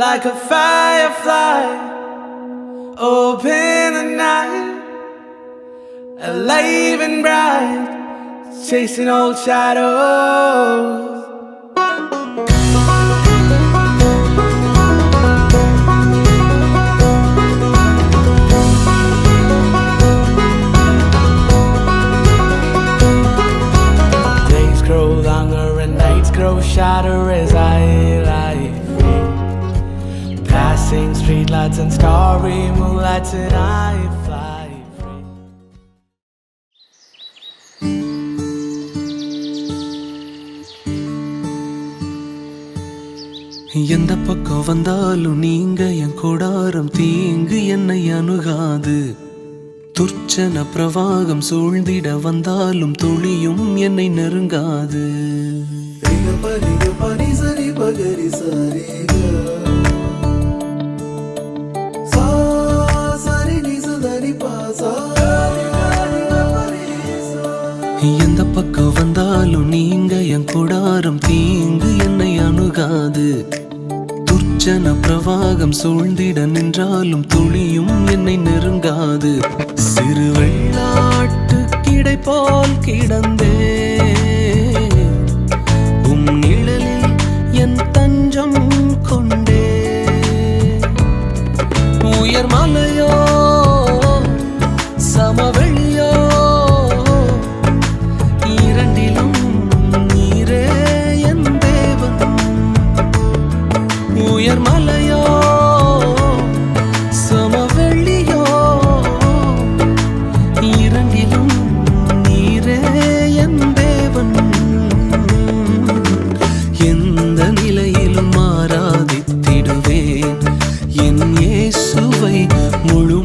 Like a firefly, open the night, alive and bright, chasing old shadows. Days grow longer and nights grow shorter as I lie free, passing streetlights and starry moonlights, and I fly free. எந்த பக்கம் வந்தாலும் நீங்க என் கொடாரம் தீங்கு என்னை அணுகாது. துர்ச்சன பிரவாகம் சூழ்ந்திட வந்தாலும் துளியும் என்னை நெருங்காது. எந்த பக்கம் வந்தாலும் நீங்க என் கொடாரம் தீங்கு என்னை அணுகாது. துர்ச்சன பிரவாகம் சூழ்ந்திட நின்றாலும் துளியும் என்னை நெருங்காது. சிறு வெள்ளாட்டு கிடை போல் கிடந்தே உம் நிழலில் என் தஞ்சம் கொண்டே. உயர் மலையோ சமவெளியோ இரண்டிலும் நீரே என் தேவன். உயர் மலையோ சமவெளியோ இரண்டிலும் நீரே என் தேவன். எந்த நிலையிலும் ஆராதித்திடுவேன் என் இயேசுவை முழு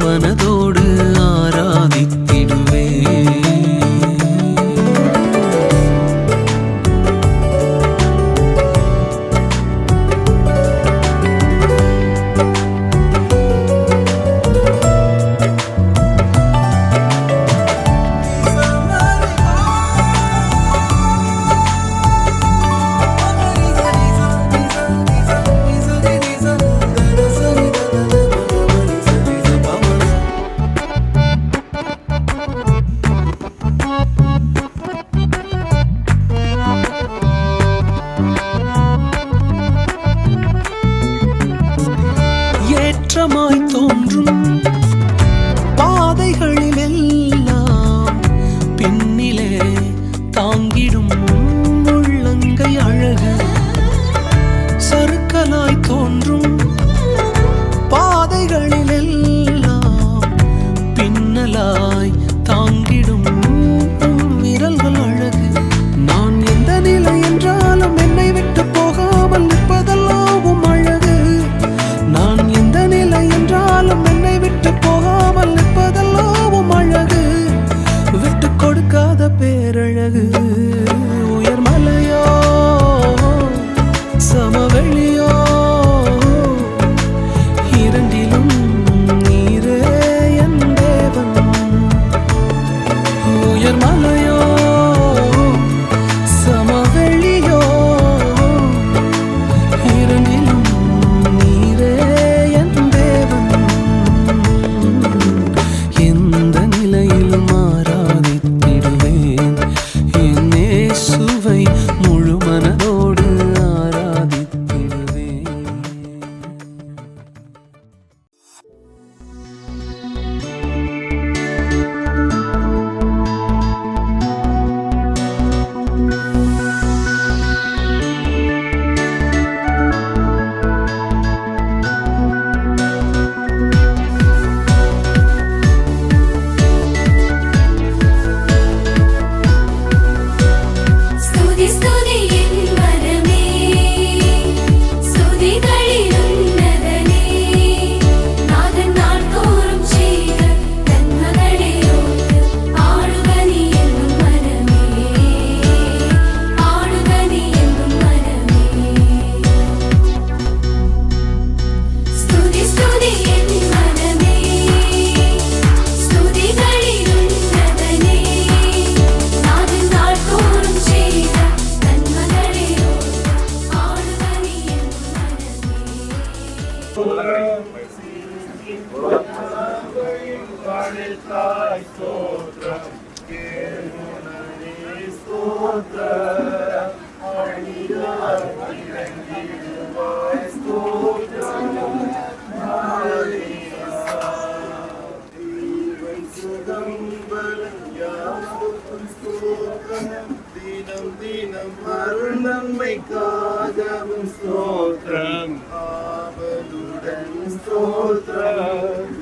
தினம் தினம் அருள் நன்மைக்காகவும் ஸ்தோத்திரம் ஆவலுடன் ஸ்தோத்திரம்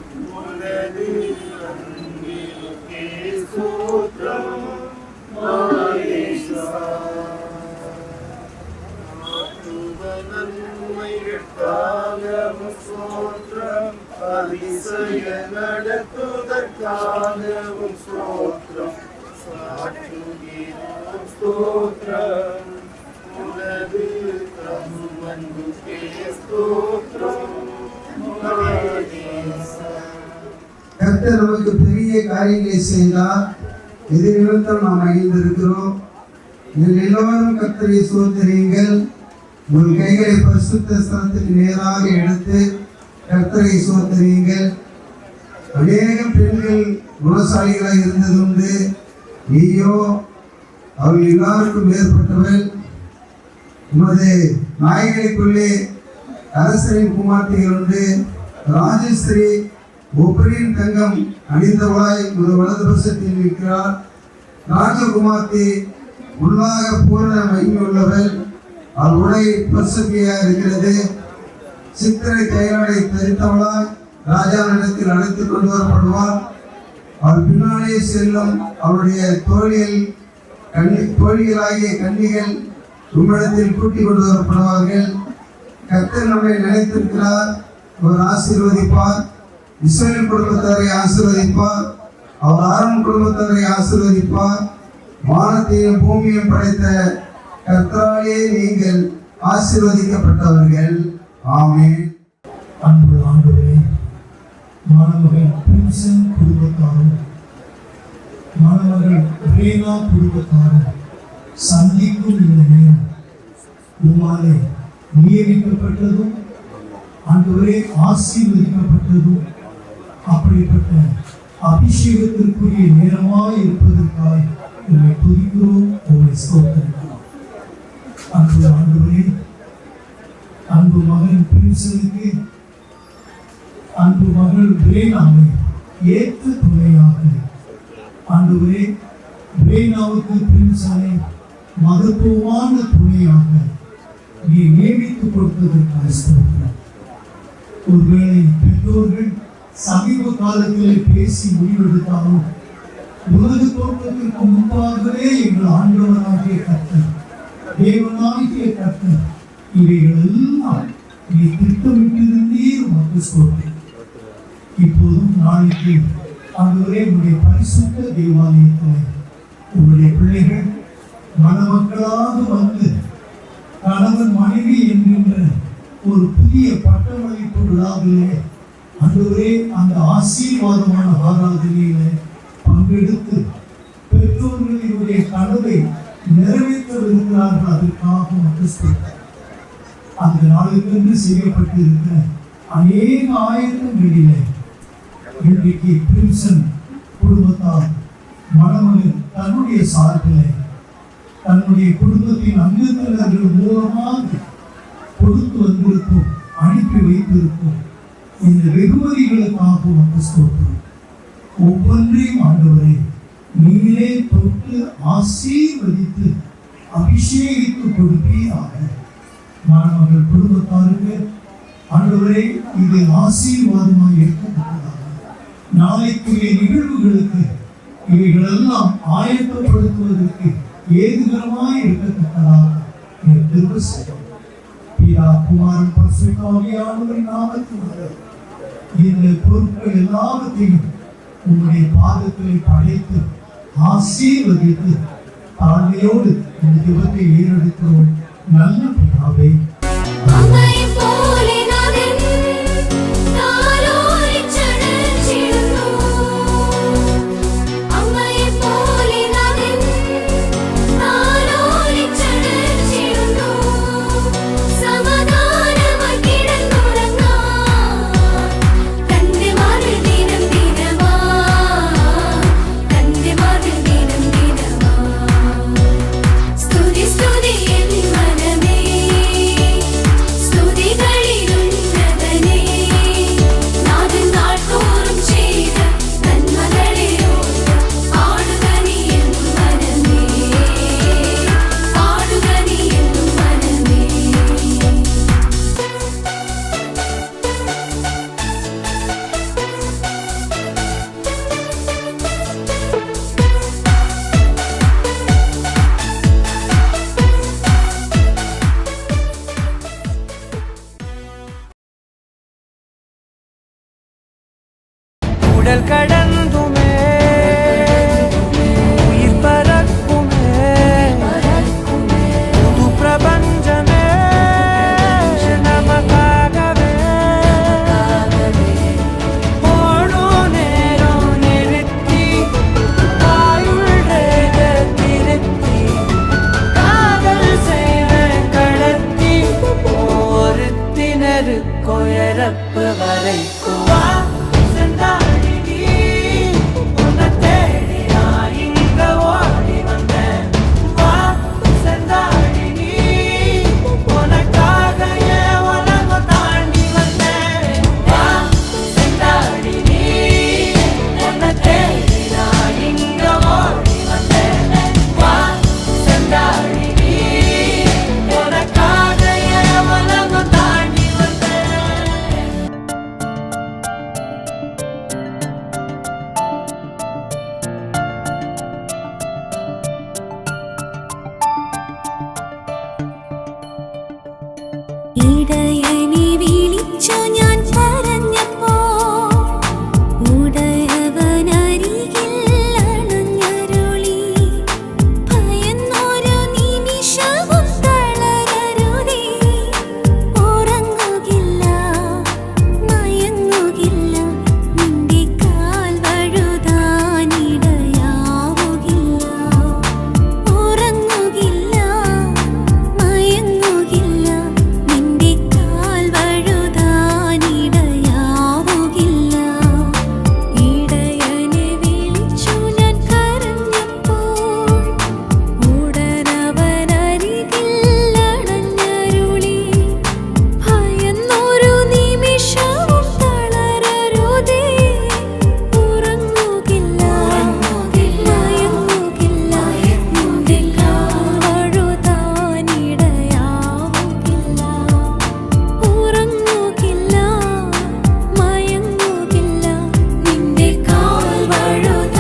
உனது அன்பிற்கே ஸ்தோத்திரம் நன்மைகளுக்காகவும் ஸ்தோத்திரம் அதிசய நடத்துவதற்காகவும் ஸ்தோத்திரம் சாற்றுகிறோம் ஸ்தோத்திரம் உனது அன்புக்கே ஸ்தோத்திரம் கர்த்தர் நமக்கு பெரிய காரியங்களை செய்தார். இது நிமித்தம் நாம் மகிழ்ந்திருக்கிறோம். நீங்கள் எல்லோரும் கர்த்தரை ஸ்தோத்திரியுங்கள். உங்கள் கைகளை பரிசுத்த ஸ்தலத்துக்கு நேராக எடுத்து கர்த்தரை ஸ்தோத்திரியுங்கள். அநேக பெண்கள் குணசாலிகளாக இருந்ததுண்டு. நீயோ அவர்கள் எல்லாருக்கும் மேற்பட்டவள். உமது நாயகனுக்குள்ளே அரசரின் குமார்த்திகள் உண்டு. ராஜஸ்ரீ ஒப்பரின் தங்கம் அணிந்தவளாய் ஒரு வலது பட்சத்தில் இருக்கிறார். ராஜகுமார்த்தி உள்ளாக பூர்ண மகிமையுள்ளவள். அவள் உடை பரிசுத்தமாக இருக்கிறது. சித்திரை கையாடை தரித்தவளாய் ராஜாவிடத்தில் அழைத்து கொண்டு வரப்படுவார். அவள் பின்னாலே செல்லும் அவருடைய தோழிகளாகிய கன்னிகள் உம்மிடத்தில் கூட்டிக் கொண்டு வரப்படுவார்கள். கர்த்தர் நம்மை நினைத்திருக்கிறார். அவர் ஆசீர்வதிப்பார். இஸ்ரவேல் குடும்பத்தாரை ஆசீர்வதிப்பார். அவர் ஆரோன் குடும்பத்தாரை ஆசீர்வதிப்பார். வானத்தையும் பூமியையும் படைத்த கர்த்தராலே நீங்கள் ஆசீர்வதிக்கப்பட்டவர்கள். ஆமென். அன்பு ஆண்டவரே, மாணவர்கள் பிரின்சன் குடும்பத்தாரும் மாணவர்கள் ரேனா குடும்பத்தாரும் சந்திக்கும் இந்த நேரம் உம்மாலே நியமிக்கப்பட்டதும் ஆண்டவரே ஆசீர்வதிக்கப்பட்டதும் அப்படிப்பட்ட அபிஷேகத்திற்குரிய நேரமாய் இருப்பதற்காய் உம்மை துதிக்கிறோம், உம்மை ஸ்தோத்திரிக்கிறோம். அன்பு ஆண்டவரே, அன்பு மகன் பிரின்சனுக்கு அன்பு மகள் ரேனாவை ஏற்ற துணையாக ஆண்டவரே, ரேனாவுக்கு பிரின்சனை மகத்துவமான துணையாக நீ நியமித்துக் கொடுத்ததற்காக ஸ்தோத்திரம். ஒருவேளை பெற்றோர்கள் சமீப காலத்திலே பேசி முடிவெடுத்தாலும் உலக தோற்றத்திற்கு முன்பாகவே எங்கள் ஆண்டவராகிய கர்த்தர், தேவனாகிய கர்த்தர் இவைகள் எல்லாம் நீ திட்டமிட்டிருந்தீர். உமக்கு ஸ்தோத்திரம். இப்போதும் நாளைக்கு ஆண்டவரே உங்களுடைய பரிசுத்த தேவாலயத்தில் உங்களுடைய பிள்ளைகள் மணமக்களாக வந்து கணவன் மனைவி என்கின்ற ஒரு புதிய பட்டமளிப்பு விழாவிலே ஆண்டவரே அந்த ஆசீர்வாதமான ஆராதனையில பங்கெடுத்து பெற்றோர்களுடைய கனவை நிறைவேற்றவிருக்கிறார்கள். அதற்காக மட்டும் அந்த நாளுக்கென்று செய்யப்பட்டிருக்கிற அநேக ஆயிரங்களிலே இன்றைக்கு பிரின்சன் குடும்பத்தார் மணமகன் தன்னுடைய சார்பிலே தன்னுடைய குடும்பத்தின் அங்கத்தினர்கள் மூலமாக கொடுத்து வந்திருக்கும், அனுப்பி வைத்திருக்கும் இந்த வெகுமதிகளுக்காக வந்து ஸ்தோத்திரம். ஒவ்வொன்றையும் ஆண்டவரே நீங்களே தொட்டு ஆசீர்வதித்து அபிஷேகித்து கொடுப்பீராக. மாணவர்கள் குடும்பத்தாருக்கு ஆண்டவரே இது ஆசீர்வாதமாக இருக்கக்கூடாது. நாளைக்குரிய நிகழ்வுகளுக்கு இவைகளெல்லாம் ஆயத்தப்படுத்துவதற்கு ஏதுகரமாய் இருக்கத்தக்கதாக திரும்ப செய்யும். பிதா குமாரன் பரிசுத்த ஆவியானவரின் நாமத்தினாலே இந்த பொருட்கள் எல்லாவற்றையும் உங்களுடைய பாதத்திலே படைத்து ஆசீர்வதித்து தாழ்மையோடு இந்த ஜெபத்தை ஏறெடுக்கிறோம். நல்ல பிதாவே, சமாதானமாய் கிடந்துறங்கா, கண்டு வாழ் தினம் தினமா கடல் கடந்துமே உயிர் பறக்குமே புது பிரபஞ்சமே நமக்காகவே ஓடும் நேரம் நிறுத்தி ஆயுள் ரேக திருத்தி காதல் செய்வேன் கடத்தி ஒருத்தினருக்கும் இறப்பு வரைக்கும் செந்தாடி நீ உன்னை தேடி நான் இங்க ஓடி வந்தேன் வா செந்தாடி நீ உனக்காக என் உலகம் தாண்டி வந்தேன் வா செந்தாடி நீ உன்னை தேடி நான் இங்க ஓடி வந்தேன் வா செந்தாடி நீ உனக்காக என் உலகம் தாண்டி வந்தேன். ഇടയനെ വിളിച്ചു ഞാൻ പറഞ്ഞപ്പോൾ ഉടയവനരികിൽ അണഞ്ഞരുളി ഭയന്നൊരു നിമിഷവും തളരരുതേ ഉറങ്ങുകില്ല മയങ്ങുകില്ല നിന്റെ കാൽ വഴുതാനിടയാവുകില്ല ഉറങ്ങുകില്ല മയങ്ങുകില്ല നിന്റെ കാൽ വഴുതാനിടയാവുകില്ല ഇടയനെ വിളിച്ചു ഞാൻ കരഞ്ഞപ്പോൾ ഉടനവനരികിൽ അണഞ്ഞരുളി ഭയന്നൊരു നിമിഷവും തളരരുതേ ഉറങ്ങുകില്ല മയങ്ങുകില്ല നിന്റെ കാൽ വഴുതാനിടയാവുകില്ല ഉറങ്ങുകില്ല മയങ്ങുകില്ല നിന്റെ കാൽ വഴുതാനിടയാവുകില്ല.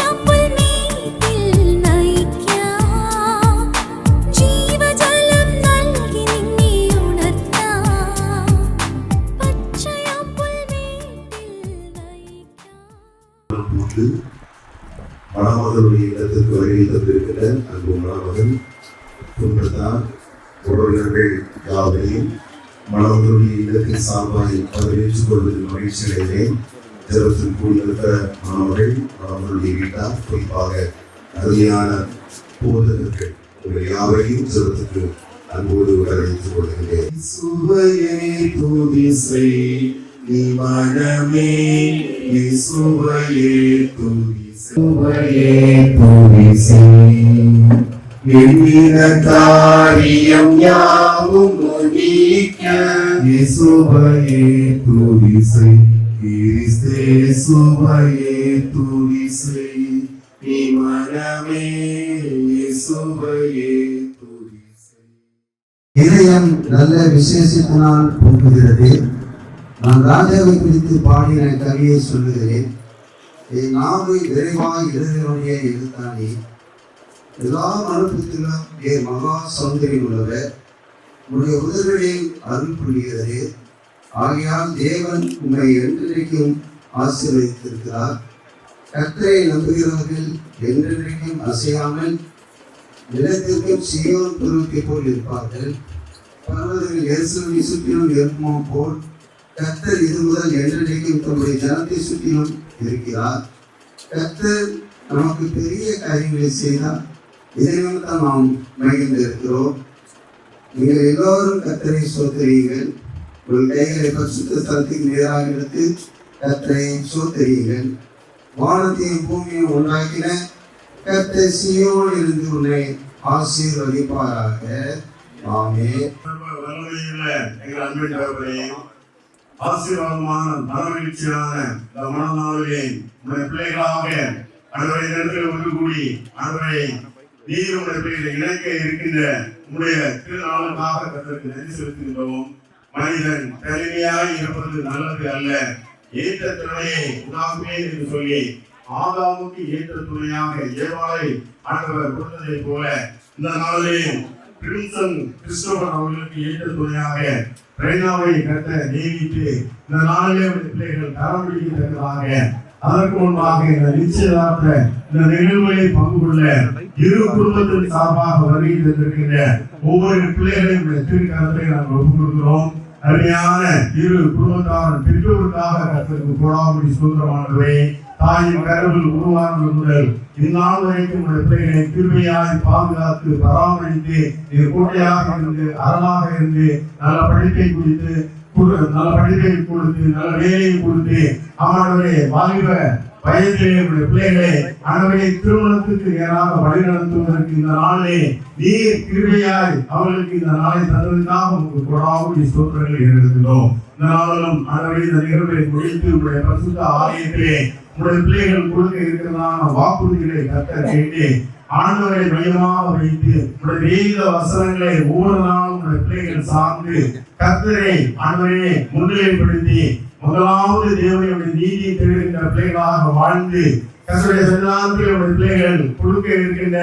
പച്ചയാപ്പുൽമേട്ടിൽ നയിക്കാം ജീവജലം നൽകി നിന്നെ ഉണർത്താം പച്ചയാപ്പുൽമേട്ടിൽ നയിക്കാം. போட்டு மணமகளுடைய இடத்திற்கு வருகை தந்திருக்கிற அன்பு மணமகன் குடும்பத்தார் உறவினர்கள் யாவரையும் மணமகளுடைய இடத்தின் சார்பாய் வரவேற்றுக் கொள்வதில் மகிழ்ச்சி அடைகிறேன். ஜெபத்தில் கூடியிருக்கிற மணமகள் மணமகளுடைய வீட்டார் குறிப்பாக அருமையான போதகர்கள் உங்கள் யாவரையும் ஜெபத்துக்கு அன்போடு வரவேற்றுக் கொள்கிறேன். சுவையே துதிசை நீ மனமே நீ சுவையே துதிசை எண்ணின காரியம் யாவும் முடிக்க நீ சுவையே துதிசை கிறிஸ்தே சுவையே துதிசை நீ மனமே நீ சுவையே துதிசை. இதயம் நல்ல விசேஷத்தினால் பொங்குகிறது. நான் ராஜாவை குறித்து பாடின கவியை சொல்லுகிறேன். என் நாவை விரைவாய் எழுதினுடைய எழுத்தானே எல்லா அனுபவத்திலும் என் மகா சௌந்தரியம் உள்ளவர் உடைய உதவிகளில் அருள் புரிகிறது. ஆகையால் தேவன் உண்மை என்றென்றைக்கும் ஆசீர்வதித்திருக்கிறார். கர்த்தரை நம்புகிறவர்கள் என்றென்றைக்கும் அசையாமல் நிலத்திற்கும் சீயோன் பருவத்தை போல் இருப்பார்கள். பர்வதங்கள் எருசலேமை சுற்றிலும் இருக்குமோ போல் கர்த்தர் இது முதல் என்றென்றைக்கும் தம்முடைய ஜனத்தை சுற்றிலும் இருக்கிறார். கர்த்தர் நமக்கு பெரிய காரியங்களை செய்தார். இதை நிமித்தம் நாம் மகிழ்ந்து இருக்கிறோம். நீங்கள் எல்லோரும் கர்த்தரை சோதரியுங்கள். உங்கள் கைகளை பரிசுத்த ஸ்தலத்துக்கு நேராக எடுத்து கர்த்தரை சோதரியுங்கள். வானத்தையும் பூமியையும் உண்டாக்கின கர்த்தர் சீயோனில் இருந்து உன்னை ஆசீர்வதிப்பாராக. ஆமென். எங்கள் அன்பின் தகப்பனே, ஆசீர்வாதமான மனமகிழ்ச்சியான இந்த மனநாளிலே உடைய பிள்ளைகளாக அன்றைய நேரத்தில் ஒன்று கூடி அன்றைய நீர் உடைய பிள்ளைகளை இணைக்க இருக்கின்ற உடைய திருநாளுக்காக கர்த்தருக்கு நன்றி செலுத்துகின்றோம். மனிதன் தனிமையாய் இருப்பது நல்லது அல்ல, ஏற்ற துணையை உண்டாகுமே என்று சொல்லி ஆதாமுக்கு ஏற்ற துணையாக ஏவாளை ஆண்டவர் கொடுத்ததை போல இந்த நாளிலே பிரின்சன் கிறிஸ்டோபர் அவர்களுக்கு ஏற்ற துணையாக ரெய்னாவை கட்ட நியமித்து இந்த நாளிலே பிள்ளைகள் தரம் பிடிக்கத்தக்கதாக அதற்கு முன்பாக இந்த நிச்சயதார்த்த இந்த நிகழ்வுகளை பங்கு கொள்ள இரு குடும்பத்தின் சார்பாக வருகை தந்திருக்கின்ற ஒவ்வொரு பிள்ளைகளையும் திருக்கரத்தை நாங்கள் ஒப்புக் கொடுக்கிறோம். அருமையான இரு குடும்பத்தார் பெற்றோருக்காக கர்த்தருக்கு கோடாபடி சுதந்திரமானவரே, தாயின் கருவில் உருவானது முதல் இந்நாள் வரைக்கும் உடைய பிள்ளைகளை கிருபையாய் பாதுகாத்து பராமரித்து இது கோட்டையாக இருந்து அரணாக இருந்து நல்ல படிப்பை கொடுத்து நல்ல வேலையை கொடுத்து அவனுடைய வாலிப வயதிலே பிள்ளைகளை அனைவரை திருமணத்துக்கு நேராக வழிநடத்துவதற்கு இந்த நாளே நீர் கிருபையாய் அவர்களுக்கு இந்த நாளை தந்ததுக்காக உங்களுக்கு கொடாவுடைய ஸ்தோத்திரங்களை எழுதுகிறோம். இந்த நாளிலும் அனைவரை இந்த நிகழ்வை முடித்து உங்களுடைய பரிசுத்த ஆலயத்திலே உங்களுடைய பிள்ளைகள் கொடுக்க இருக்கிறதான வாக்குறுதிகளை கர்த்தர் கேட்டு ஆண்டவரை மையமாக வைத்து உங்களுடைய வேத வசனங்களை ஒவ்வொரு நாளும் உங்களுடைய பிள்ளைகள் சார்ந்து கர்த்தரை ஆண்டவரை முன்னிலைப்படுத்தி முதலாவது தேவனுடைய நீதியை தேடுகின்ற பிள்ளைகளாக வாழ்ந்து கர்த்தருடைய சன்னிதானத்தில் பிள்ளைகள் கொடுக்க இருக்கின்ற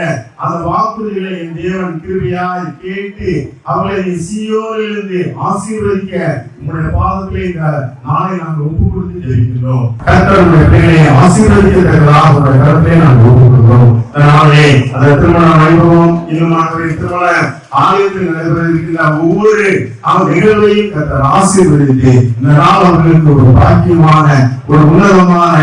அந்த வாக்குறுதிகளை என் தேவன் கிருபையாய் கேட்டு அவர்களை சீயோனிலிருந்து ஆசீர்வதிக்க உங்களுடைய பாதத்திலே இந்த நாளை நாங்கள் ஒப்பு கொடுத்து ஜெபிக்கின்றோம். கர்த்தருடைய பிள்ளைகளை ஆசீர்வதிக்கிறதாக உங்களுடைய கருத்தை நாங்கள் ஒப்பு கொடுக்கிறோம். நாளே அந்த திருமண வைபவம் இன்னும் திருமண ஆலயத்தில் நடைபெறுகின்ற ஒவ்வொரு நிகழ்வையும் கர்த்தர் ஆசீர்வதித்து இந்த நாள் அவர்களுக்கு ஒரு பாக்கியமான ஒரு உன்னதமான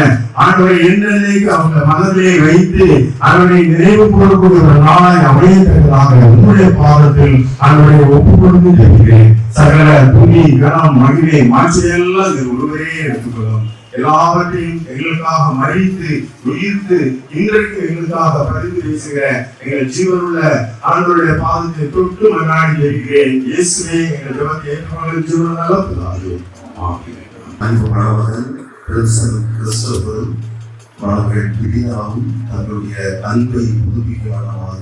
ஆண்டவரை என்னென்னைக்கு அவங்க மனதிலே வைத்து அவருடைய நினைவு கூறக்கூடிய ஒரு நாளாய் அமையத்தக்கதாக உங்களுடைய பாதத்தில் ஆண்டவரை ஒப்பு கொடுத்து ஜெபிக்கிறேன். சகல துணி கனம் மகிழை மாற்றியெல்லாம் ஒருவரே எடுத்துக்கொள்ளும். எல்லாவற்றையும் எங்களுக்காக மறித்து உயிர்த்து இன்றைக்கு எங்களுக்காக பரிந்து பேசுகிற எங்கள் ஜீவனுள்ள ஆண்டவருடைய பாதத்தை தொட்டு மன்னாடி ஜெபிக்கிறேன். இயேசுவே எங்கள் ஜெபத்தை ஏற்றுக்கொள்ள ஜீவன் நல்ல பிதாவே. ஆமென். அன்பு மணமகன் பிரின்சன் கிறிஸ்டோபரும் மணமகள் பிரியாவும் தங்களுடைய அன்பை புதுப்பிக்கானமாக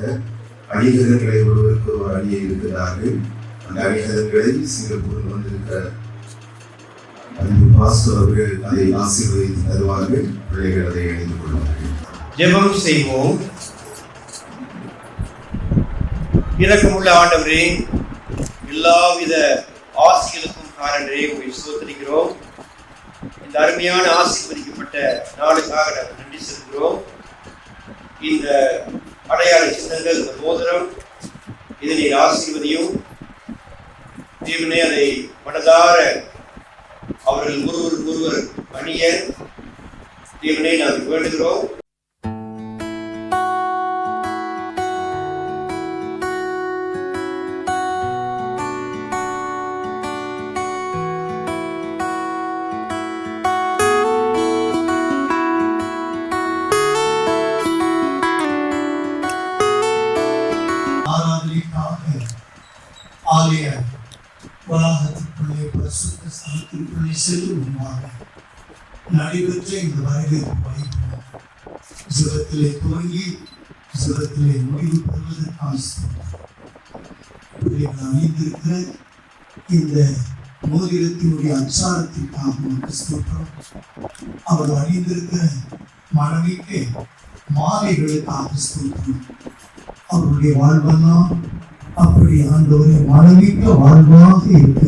அணிகலன்களை ஒருவருக்கு ஒரு அணியை இருக்கிறார்கள். அந்த அணிகலன்களை சிங்கப்பூரில் வந்திருக்கிற அன்பு பாஸ்டர் அவர்கள் அதை ஆசீர்வதித்து தருவார்கள். பிள்ளைகள் அதை அணிந்து கொள்வார்கள். ஜெபம் செய்வோம். இரக்கமுள்ள ஆண்டவரே, எல்லாவித ஆசைகளுக்கும் காரணரே உங்களை ஸ்தோத்திரிக்கிறோம். இந்த அருமையான ஆசீர்வதிக்கப்பட்ட நாளுக்காக நாங்கள் நன்றி செலுத்துகிறோம். இந்த அடையாள சின்னங்கள், இந்த மோதிரம், இதனை ஆசீர்வதியும் தேவனே, அதை மனதார அவர்கள் ஒருவர் அணிய தேவனே நாங்கள் வேண்டுகிறோம். ஆலய வளாகத்திற்குள்ளே பரிசுத்த ஸ்தலத்திற்குள்ளே செல்லும் முன்பாக நடைபெற்ற இந்த வரவேற்பு வைபவம் ஜெபத்திலே துவங்கி ஜெபத்திலே முடிவு பெறுவதற்கான அணிந்திருக்கிற இந்த மோதிரத்தினுடைய அச்சாரத்திற்காக ஸ்தோத்திரம். அவர் அணிந்திருக்கிற மனைவிக்கு மாலைகளுக்காக ஸ்தோத்திரம். அவருடைய வாழ்வெல்லாம் அப்படி ஆண்டவரை மனைவிக்க வாழ்வாக இருக்க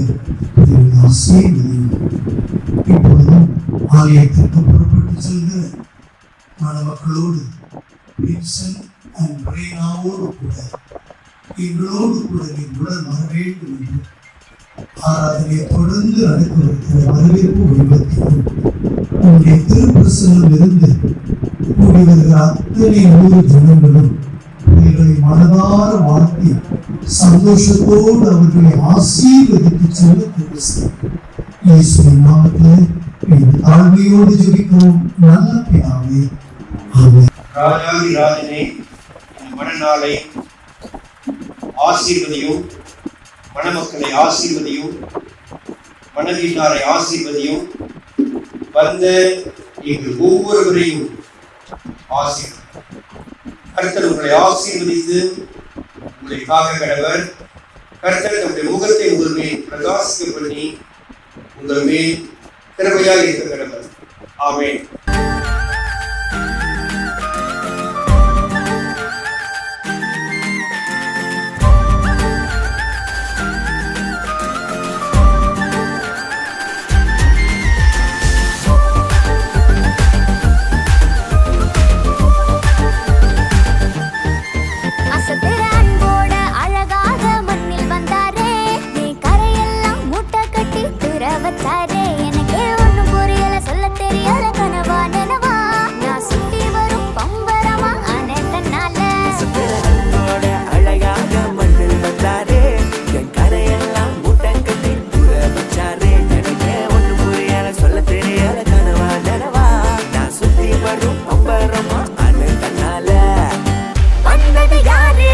இப்பொழுதும் ஆலயத்திற்கு புறப்பட்டு செல்கிற மணமக்களோடு கூட எங்களோடு கூட உடன் வர வேண்டும் என்று ஆராதனையை தொடர்ந்து நடக்கவிருக்கிற வரவேற்பு வைபவத்திலும் உங்களுடைய திருப்பிரசனம் இருந்து கூடி வருகிற அத்தனை 100 ஜனங்களும் இவர்களை மனதார வாழ்த்தி சந்தோஷத்தோடு அவர்களை ஆசீர்வதித்து செல்ல இயேசுவின் நாமத்தில் தாழ்மையோடு ஜெபிக்கிறோம் நல்ல பிதாவே. ஆமென். ராஜாதி ராஜனே, மனநாளை ஆசீர்வதியும், மணமக்களை ஆசீர்வதியும், மணவீட்டாரை ஆசீர்வதியும், வந்த எங்கள் ஒவ்வொருவரையும் ஆசீர்வதியும். கர்த்தர் உங்களை ஆசீர்வதித்து உங்களை காக்க கடவர். கர்த்தர் தம்முடைய முகத்தை உங்கள் மேல் பிரகாசிக்க பண்ணி உங்கள் மேல் கிருபையாய் இருக்க கடவர். ஆமென். எனக்கே ஒண்ணும் புரியல, சொல்ல தெரியல, கனவா நினவா நான் சுத்தி வரும் பம்பரமா அனைத்தனால அழகாக மண்ணில் வந்தாரே என் கரையெல்லாம் மூட்டை கட்டி புற வச்சாரே. எனக்கே ஒண்ணும் புரியல, சொல்ல தெரியல, கனவா நினவா நான் சுத்தி வரும் பம்பரமா அனைத்தனால. வந்தது யாரு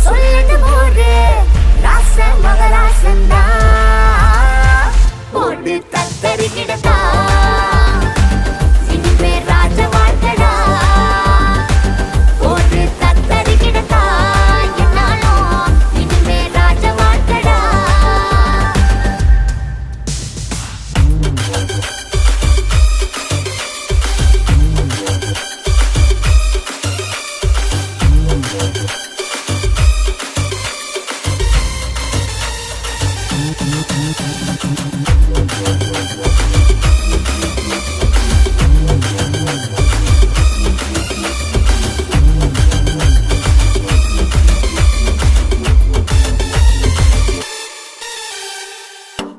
சொல்லுது போரு, ராச மகராசந்தா போட்டு தத்தரி கிடத்தா இனிமே ராஜ வாழ்க்கடா. போட்டு தத்தரி கிடத்தா என்னாலும் இனிமே ராஜ வாழ்க்கடா.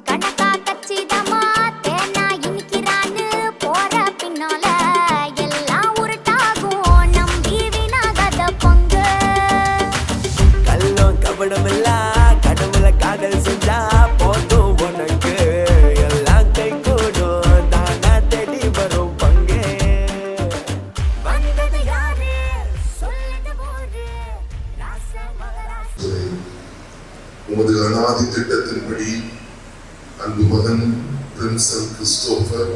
கணக்கா கச்சிதமா தேனா இனிக்கிறான்னு போற பின்னால எல்லாம் உருட்டாகும், நம்பி வீணாகாத பங்கு. கல்லும் கபடமில்லா கடவுள காதல் செஞ்சா போதும் உனக்கு, எல்லாம் கை கூடும் தானா தேடி வரும் பங்கே. வந்தது யாரு சொல்லுது போரு, ராச மகராச உமது அநாதி திட்டத்தின்படி அன்பு மகன் பிரின்சல் கிறிஸ்டோபர்,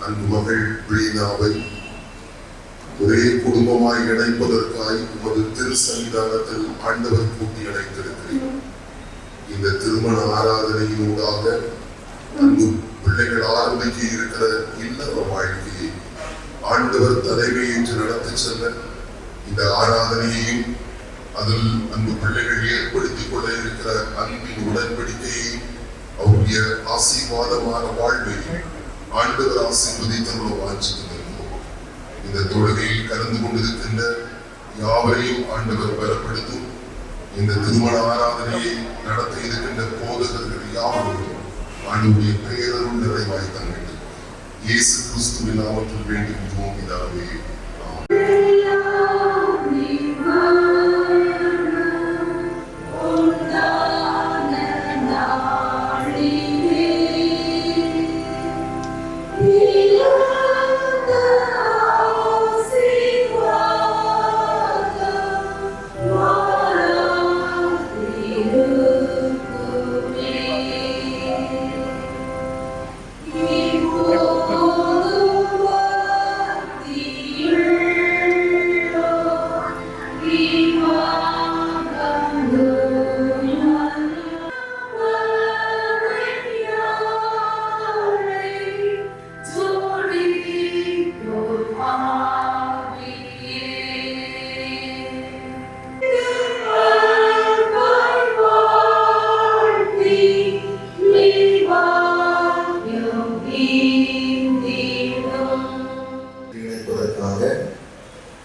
அன்பு மகள் பிரீனாவை ஒரே குடும்பமாய் இணைப்பதற்காய் உமது திருசன்னிதானத்தில் ஆண்டவர் கூட்டி இணைத்திருக்கிறேன். இந்த திருமண ஆராதனையினூடாக அன்பு பிள்ளைகள் ஆரம்பிக்க இருக்கிற இல்லற வாழ்க்கையை ஆண்டவர் தலைமையேற்று நடத்தி செல்ல இந்த ஆராதனையையும் அதில் அன்பு பிள்ளைகள் ஏற்படுத்திக் கொள்ள இருக்கிற அன்பின் உடன்படிக்கையை அவருடைய ஆசீர்வாதமான வாழ்வை ஆண்டவர் ஆசீர்வதித்தவர்களோ வாஞ்சிக்கின்றோம். இந்த தொழுகையில் கலந்து கொண்டிருக்கின்ற யாவரையும் ஆண்டவர் பலப்படுத்தும். இந்த திருமண ஆராதனையை நடத்த இருக்கின்ற போதகர்கள் யாவரும் ஆண்டவருடைய பெயரருள் நிறைவாய் தங்கள் இயேசு கிறிஸ்துவின் நாமத்தில் வேண்டுகின்றோம் பிதாவே.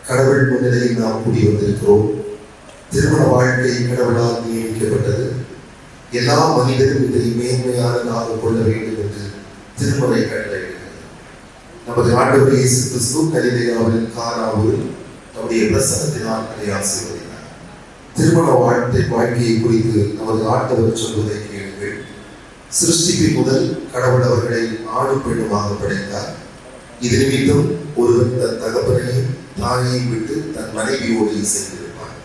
கடவுள் முன்னிலையில் நாம் கூடி வந்திருக்கிறோம். திருமண வாழ்க்கை கடவுளால் நியமிக்கப்பட்டது. எல்லா மனிதரும் இதை மேன்மையானதாக கொள்ள வேண்டும் என்று திருமுறை கட்டளையிடுகிறது. நமது ஆண்டவர் இயேசு கிறிஸ்து கலிலேயாவில் கானாவில் நம்முடைய பிரசனத்தினால் அதை ஆசீர்வதித்தார். திருமண வாழ்க்கையை குறித்து நமது ஆண்டவர் சொல்வதை கேளுங்கள். சிருஷ்டிப்பின் முதல் கடவுள் அவர்களை ஆணும் பெண்ணுமாக படைத்தார். இது நிமித்தம் ஒருவன் தன் தகப்பனையும் தாயையும் விட்டு தன் மனைவியோடு இசைந்திருப்பார்.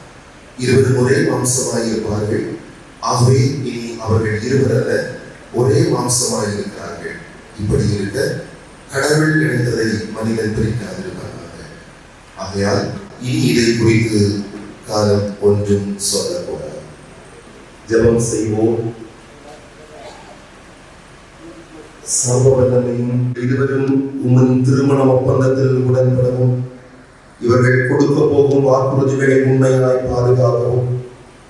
இருவரும் ஒரே மாம்சமாய் இருப்பார்கள். ஆகவே இனி அவர்கள் இருவர் அல்ல, ஒரே மாம்சமாய் இருக்கிறார்கள். இப்படி இருக்க கடவுள் இணைத்ததை மனிதன் பிரிக்காதிருப்பார்கள். ஆகையால் இனி இதை குறித்து காலம் ஒன்றும் சொல்லக்கூடாது. ஜெபம் செய்வோம். சர்வ வல்லமையும் இருவரும் உமன் திருமண ஒப்பந்தத்தில் உடன்படவும் இவர்கள் கொடுக்க போகும் வாக்குறுதிகளை உண்மையாய் பாதுகாக்கவும்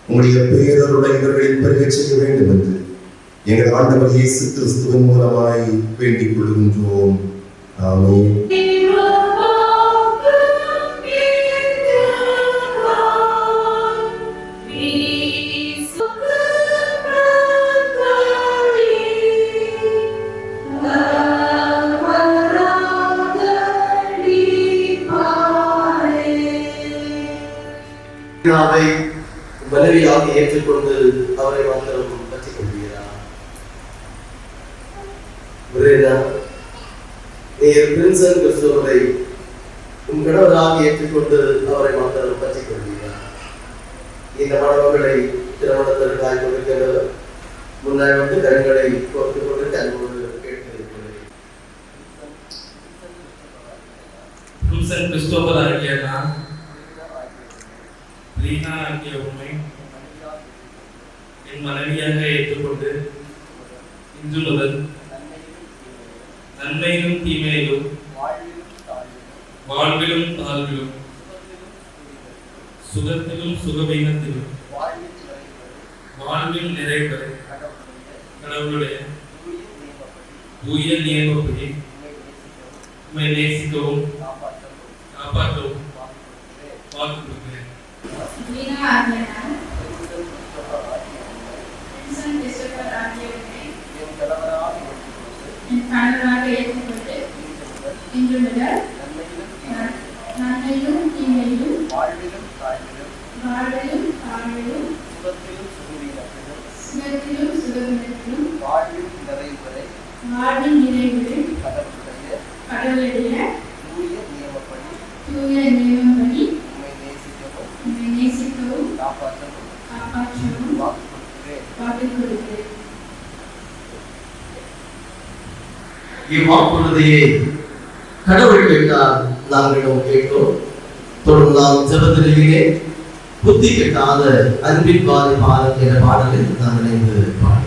உங்களுடைய பேரருடன் இவர்களில் பெருகச் செய்ய வேண்டும் என்று எங்கள் ஆண்டவர் இயேசு கிறிஸ்துவின் மூலமாய் வேண்டிக் கொள்கின்றோம். ஆமென். பிதாவை மனைவியாக ஏற்றுக்கொண்டு அவரை மாத்திரம் பற்றிக் கொள்கிறார். நீர் பிரின்சன் கிறிஸ்துவை உன் கணவராக ஏற்றுக்கொண்டு அவரை மாத்திரம் பற்றிக் கொள்கிறார். இந்த மணமக்களை திருமணத்திற்காக கொடுக்கிறவர் முன்னாள் வந்து கண்களை கொடுத்து கொண்டு அன்போடு கேட்டிருக்கிறேன். பிரின்சன் கிறிஸ்டோபர் ஆகியனா ரீனா ஆகிய உண்மை என் மனைவியாக ஏற்றுக்கொண்டு இன்று முதல் நன்மையிலும் தீமையிலும் வாழ்விலும் தாழ்விலும் சுகத்திலும் சுகவீனத்திலும் வாழ்வில் நிறைவரை கடவுளுடைய தூய நியமப்படி உம்மை நேசிக்கவும் காப்பாற்றவும் வாக்கு கொடுக்கிறேன். கணவராக ஏற்றுக்கொண்டு இன்று முதல் நன்மையிலும் தீமையிலும் வாழ்விலும் தாழ்விலும் சுகத்திலும் சுகவீனத்திலும் வாழ்வின் நிறைவுரை கடவுளுடைய தூய நியமப்படி உம்மை நேசிக்கவும் காப்பாற்றவும் வாக்கு கொடுக்கிறேன். இவ்வாக்குறுதியை கடவுள் கேட்டால் நாங்களிடம் கேட்டோம். தொடர்ந்து நாம் ஜெபத்திலே புத்தி கெட்டாத அன்பின் பாதம் என்ற பாடலில் நாம் இணைந்து பாடுவோம்.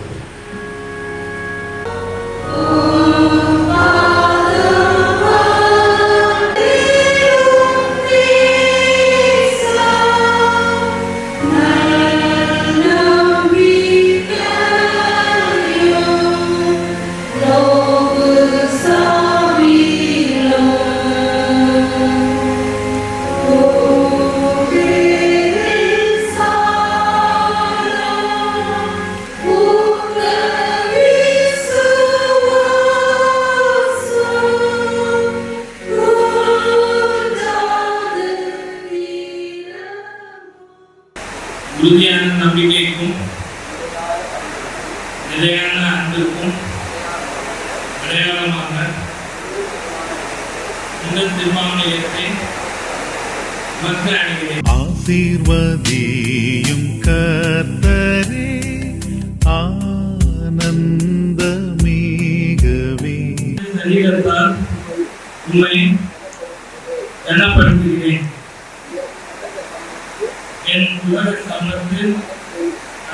உறுதியான நம்பிக்கைக்கும் நிலையான அன்பிற்கும் அடையாளமாக இந்த திருமாவளவத்தை மக்கள் அணிகிறேன். ஆசீர்வதியும் கர்த்தரே ஆனந்தமிகவே. சரீரத்தால் உம்மை கனப்படுத்துகிறேன். என் உலக சமூகத்தில்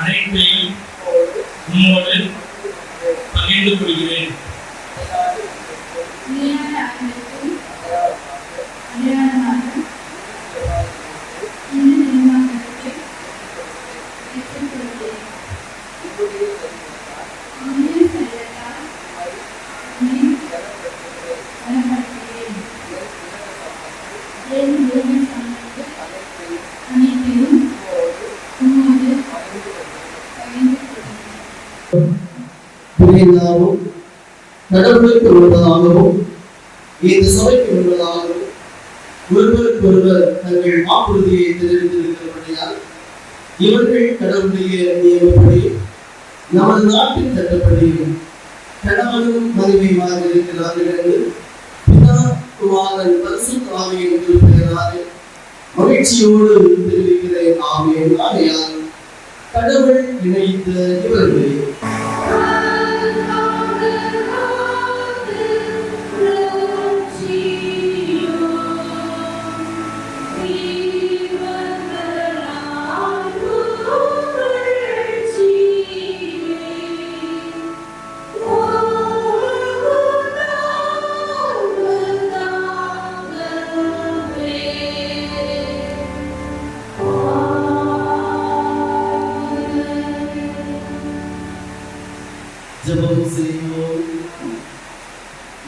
அனைத்தையும் உம்மோடு பகிர்ந்து கொள்கிறேன். புரிந்தாலும் கடவுளுக்கு உள்ளதாகவும் இந்த சபைக்கு உள்ளதாகவும் ஒருவருக்கு ஒருவர் தங்கள் வாக்குறுதியை தெரிவித்திருக்கிறபடியால் இவர்கள் கடவுளுடைய நியமப்படி நமது நாட்டின் சட்டப்படி கணவனும் மனைவியுமாக இருக்கிறார்கள் என்று பிதா குமாரன் பரிசுத்த ஆவியின் பெயராலே மகிழ்ச்சியோடு தெரிவிக்கிறேன். ஆமென். ஆகையால் கடவுள் இணைத்த இவர்களை We ஜெபம் செய்வோம்.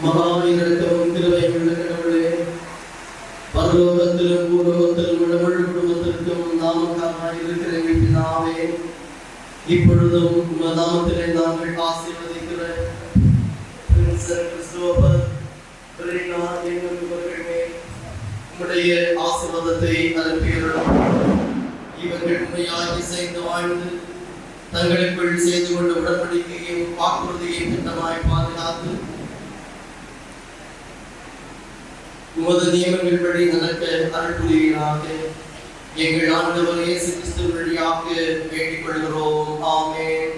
மகா இரக்கமும் கிருபையுள்ள கடவுளே, பரலோகத்திலும் பூலோகத்திலும் உள்ள முழு குடும்பத்திற்கும் நாமக்காரனாய் இருக்கிற எங்கள் பிதாவே, இப்பொழுதும் உமது நாமத்திலே நாங்கள் ஆசீர்வதிக்கிற பிரின்சர் கிறிஸ்டோபர் பெரினா எங்கள் மேல் உம்முடைய ஆசீர்வாதத்தை அனுப்பியுள்ளோம். இவர்கள் உண்மையாகி செய்து வாழ்ந்து தங்களுக்குள் செய்து கொண்ட உடன்படிக்கையும் வாக்குறுதியையும் திட்டமாய் பாதுகாத்து உமது நியமங்கள் படி நடக்க அருள் புரிவீராக. எங்கள் ஆண்டவர் இயேசு கிறிஸ்து வழியாக வேண்டிக் கொள்கிறோம். ஆமென்.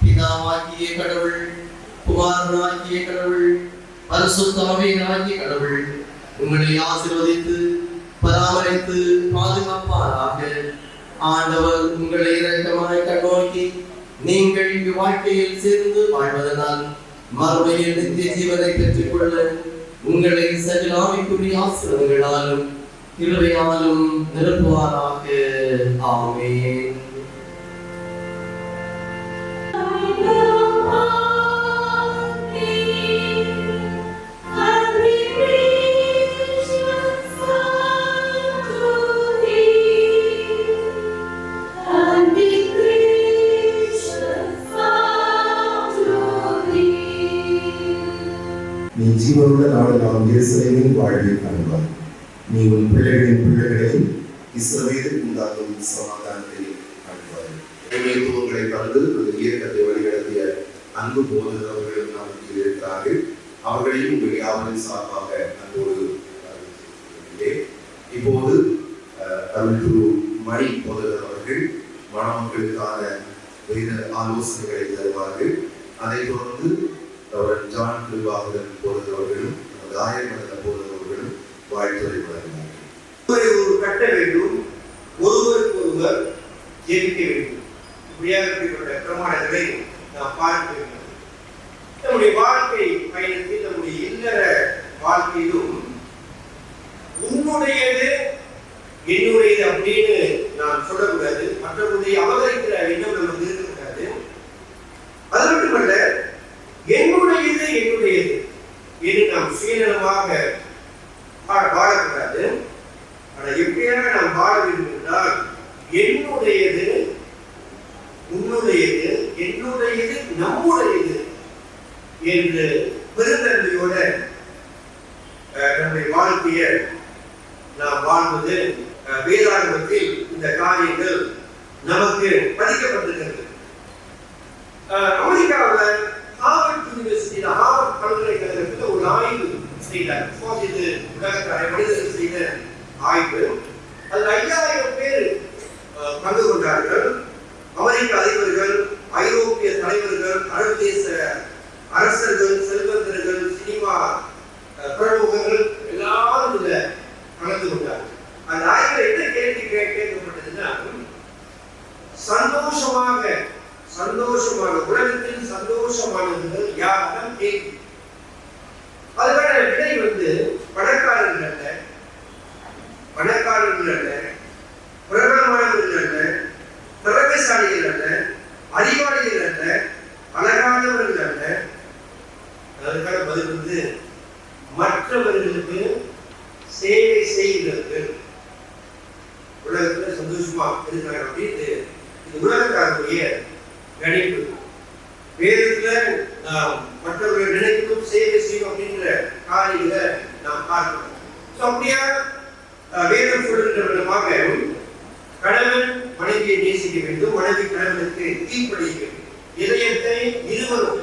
பிதாவாகிய கடவுள், குமாரனாகிய கடவுள், பரிசுத்த ஆவியாகிய கடவுள் உங்களை ஆசீர்வதித்து பராமரித்து பாதுகாப்பாராக. ஆண்டவர் உங்களை இரக்கமாய் கண்ணோக்கி நீங்கள் வாழ்க்கையில் சேர்ந்து வாழ்வதனால் மறுமையில் நித்திய ஜீவனை பெற்றுக் கொள்ள உங்களை சகல ஆவிக்குரிய ஆசீர்வாதங்களாலும் கிருபையாலும் நிரப்புவாராக. ஆமென். நீ ஜீவனுள்ள நாடெல்லாம் எருசலேமில் வாழ்வை காண்பாய். நீ உன் பிள்ளைகளின் பிள்ளைகளையும் இஸ்ரவேலில் உண்டாகும் சமாதானத்தையும் காண்பாய். இறைமைத்துவங்களை கண்டு அந்த இயக்கத்தை வழிநடத்திய அன்பு போதுகிறவர்கள் நமக்கு இருக்கிறார்கள். அவர்களையும் உங்கள் யாவரின் சார்பாக அன்போடு இப்போது திரு மணி போதுகிறவர்கள் மணமக்களுக்கான வேத ஆலோசனைகளை தருவார்கள். அதைத் தொடர்ந்து அவர் ஜான் கிருபாகரன் போதுகிறவர்களும் ஆயர்மடல போதுகிறவர்களும் வாழ்த்துறை வழங்கினார்கள். ஒரு கட்ட வேண்டும், ஒருவருக்கு ஒருவர் ஜெயிக்க வேண்டும். இப்படியாக பிரமாணங்களை நாம் பார்க்க வேண்டும். நம்முடைய வாழ்க்கை பயணத்தில், நம்முடைய இல்லற வாழ்க்கையிலும் உன்னுடையது என்னுடையது அப்படின்னு நாம் சொல்லக்கூடாது. மற்றவருடைய அபகரிக்கிற எண்ணம் நமக்கு இருக்கக்கூடாது. அது மட்டுமல்ல, என்னுடையது என்னுடையது என்று நாம் சுயநலமாக வாழக்கூடாது. ஆனால் எப்படியாக நாம் வாழ வேண்டும் என்றால், என்னுடையது உன்னுடையது, என்னுடையது நம்முடையது என்று பெருந்தன்மையோட நம்முடைய வாழ்க்கையை நாம் வாழ்வது வேதாகமத்தில் இந்த காரியங்கள் நமக்கு பதிக்கப்பட்டிருக்கிறது. அமெரிக்காவில் ஹார்வர்ட் யூனிவர்சிட்டியில், ஹார்வர்ட் பல்கலைக்கழகத்தில் ஒரு ஆய்வு செய்தார். உலகத்தாரை மனிதர்கள் செய்த ஆய்வு. அதில் 5000 பேர் பங்கு கொண்டார்கள். அமெரிக்க அதிபர்கள், ஐரோப்பிய தலைவர்கள், அரபு தேச அரசர்கள், செல்வந்தர்கள், சினிமா பிரமுகர்கள் எல்லாரும் இதில் கலந்து கொண்டார்கள். அந்த ஆய்வில் என்ன கேள்வி கேட்கப்பட்டதுன்னா, சந்தோஷமாக உலகத்தில் சந்தோஷமானவர்கள் யாரும் கேள்வி. அதுக்கான விடை பணக்காரர்கள் அல்ல, பிரபலமானவர்கள் அல்ல, திறமைசாலிகள் அல்ல, அறிவாளிகள் அல்ல, அழகானவர்கள் அல்ல. அதுக்கான பதில் மற்றவர்களுக்கு சேவை செய்கிறவர்கள் உலகத்துல சந்தோஷமா இருக்கிறாங்க அப்படின்னு இது உலகத்தாருடைய கணிப்பு. வேதத்துல மற்றவர்கள் நினைக்கும் சேவை செய்யும் அப்படின்ற காரியங்களை நாம் பார்க்கிறோம். அப்படியா வேதம் சொல்லுகின்ற விதமாக கணவன் மனைவியை நேசிக்க வேண்டும், மனைவி கணவனுக்கு கீழ்ப்படிய வேண்டும். இதயத்தை இருவரும்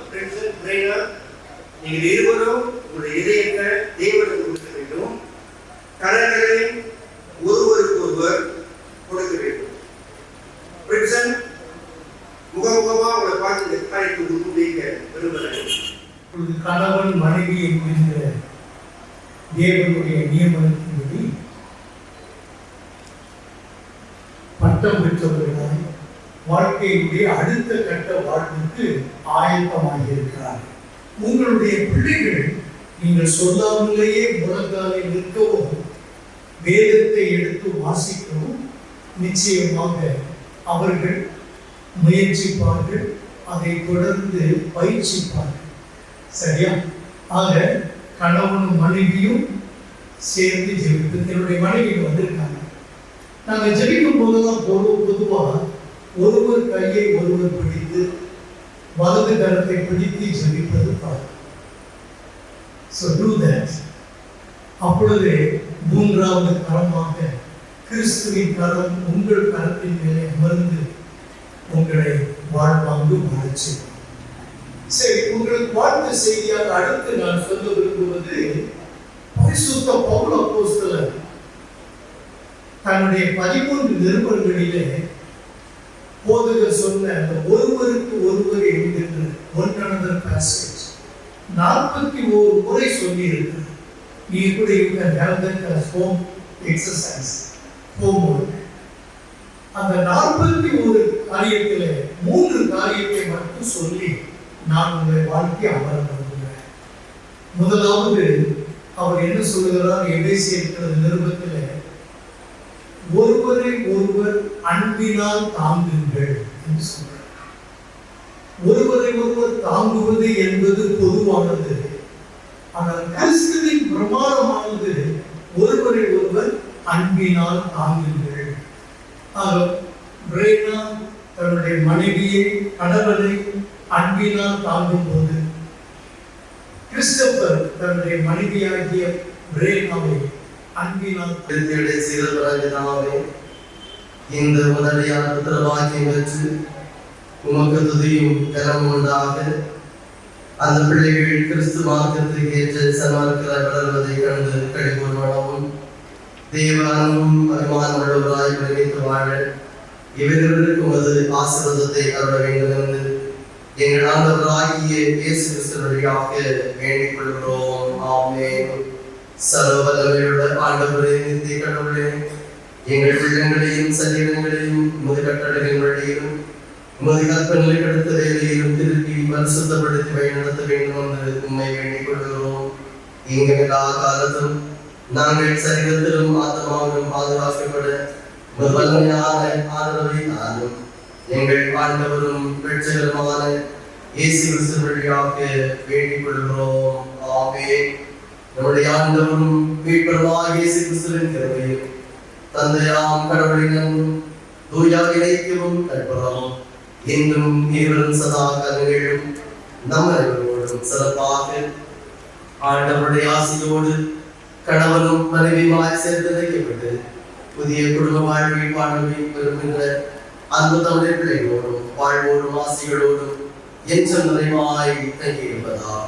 நீங்கள் இருவரும் உங்களுடைய இதயத்தை தேவனுக்கு கொடுக்க வேண்டும். கரங்களை ஒருவருக்கு ஒருவர் கொடுக்க வேண்டும். முகமுகமா உங்களை பார்த்து காரியத்தை உறுதிக்க விரும்புகிறேன். கணவன் மனைவி என்கின்ற தேவனுடைய நியமனத்தின்படி பட்டம் பெற்றவர்களாய் வாழ்க்கையினுடைய அடுத்த கட்ட வாழ்வுக்கு ஆயத்தமாக இருக்கிறார்கள். உங்களுடைய பிள்ளைகள் நீங்கள் சொல்லாமலேயே முழங்காலை நிற்கவும் வேதத்தை எடுத்து வாசிக்கவும் நிச்சயமாக அவர்கள் முயற்சிப்பார்கள். அதை தொடர்ந்து பயிற்சிப்பார்கள். சரியா? ஆக கணவனும் மனைவியும் சேர்ந்து ஜெபிப்பது. என்னுடைய மனைவி வந்திருக்காங்க. நாங்கள் ஜெபிக்கும் போதுதான் பொதுவாக ஒருவர் கையை ஒருவர் பிடித்து வலது கரத்தை பிடித்து ஜெபிப்பது பழக்கம். So do that. அப்பொழுது மூன்றாவது கரமாக கிறிஸ்துவின் கரம் உங்கள் கரத்தின் மேலே அமர்ந்து உங்களை வாழ்வாங்கு வாழச்சு. சரி, உங்களுக்கு வாழ்ந்த செய்தியாக அடுத்து நான் சொல்ல விரும்புவது, பரிசுத்த பவுல் அப்போஸ்தலர் தன்னுடைய 13 நிருபங்களிலே போதகர் சொன்ன அந்த ஒருவருக்கு ஒருவர் என்கின்ற one another passage 41 முறை சொல்லி இருக்கிறார். நீ கூட you can have that as home exercise, homework. அந்த 41 காரியத்திலே 3 காரியத்தை மட்டும் சொல்லி நான் உங்களை வாழ்க்கை அமர்ந்திருக்கிறேன். முதலாவது அவர் என்ன சொல்லுகிறார்? எபேசியர் நிருபத்திலே ஒருவரை ஒருவர் அன்பினால் தாங்குங்கள் என்று சொல்றார். ஒருவரை ஒருவர் தாங்குவது என்பது பொதுவானது. ஆனால் கிறிஸ்துவின் பிரமாணமானது ஒருவரை ஒருவர் அன்பினால் தாங்குங்கள். பிரேனா தன்னுடைய மனைவியை கணவனை அன்பினால் தாங்கும் போது, கிறிஸ்டோபர் தன்னுடைய மனைவியாகிய பிரேனாவை அன்பினால் இந்த உடனடியான உத்தரவாக்கியம் பெற்று உமக்கு துதியும் கனமும் உண்டாக அந்த பிள்ளைகள் கிறிஸ்து மார்க்கத்துக்கு ஏற்ற சன்மார்க்கராய் வளர்வதை கண்டு கழிவுறுவனவும் தேவானமும் அபிமானம் உள்ளவராய் நினைத்து வாழ இவர்களுக்கு உமது ஆசீர்வாதத்தை அருள வேண்டும் என்று எங்கள் ஆண்டவராகிய இயேசு கிறிஸ்து வழியாக வேண்டிக் கொள்கிறோம். ஆமென். சர்வவல்லமையுள்ள ஆண்டவரே, நித்திய கடவுளே, எங்கள் உள்ளங்களையும் சரீரங்களையும் உமது கட்டளைகளின் வழியிலும் உமது கற்பனைகளை கடத்த வேலையிலும் திருப்பி பரிசுத்தப்படுத்தி வழிநடத்த வேண்டும் என்று உண்மை வேண்டிக் கொள்கிறோம். இங்கு எல்லா காலத்தும் நாங்கள் சரீரத்திலும் ஆத்மாவிலும் பாதுகாக்கப்பட உமது வல்லமையான ஆதரவை தாரும். எங்கள் ஆண்டவரும் இரட்சகருமான இயேசு கிறிஸ்து வழியாக வேண்டிக் கொள்கிறோம். ஆமென். நம்முடைய ஆண்டவரும் மீட்பருமாகிய இயேசு கிறிஸ்துவின் கிருபையும் தந்தையாம் கடவுளின் அன்பும் தூய இணைக்கவும் கற்பனமும் என்றும் இருவரும் சதா காலங்களிலும் நம் அனைவரோடும் சிறப்பாக ஆண்டவருடைய ஆசையோடு கணவனும் மனைவியுமாய் சேர்த்து வைக்கப்பட்டு புதிய குடும்ப வாழ்வில் வாழ்வை பெறுகின்ற அன்பு தமிழ் பிள்ளைகளோடும் வாழ்வோடும் ஆசைகளோடும் என்றும் நிறைவாய் தங்கியிருப்பதாக.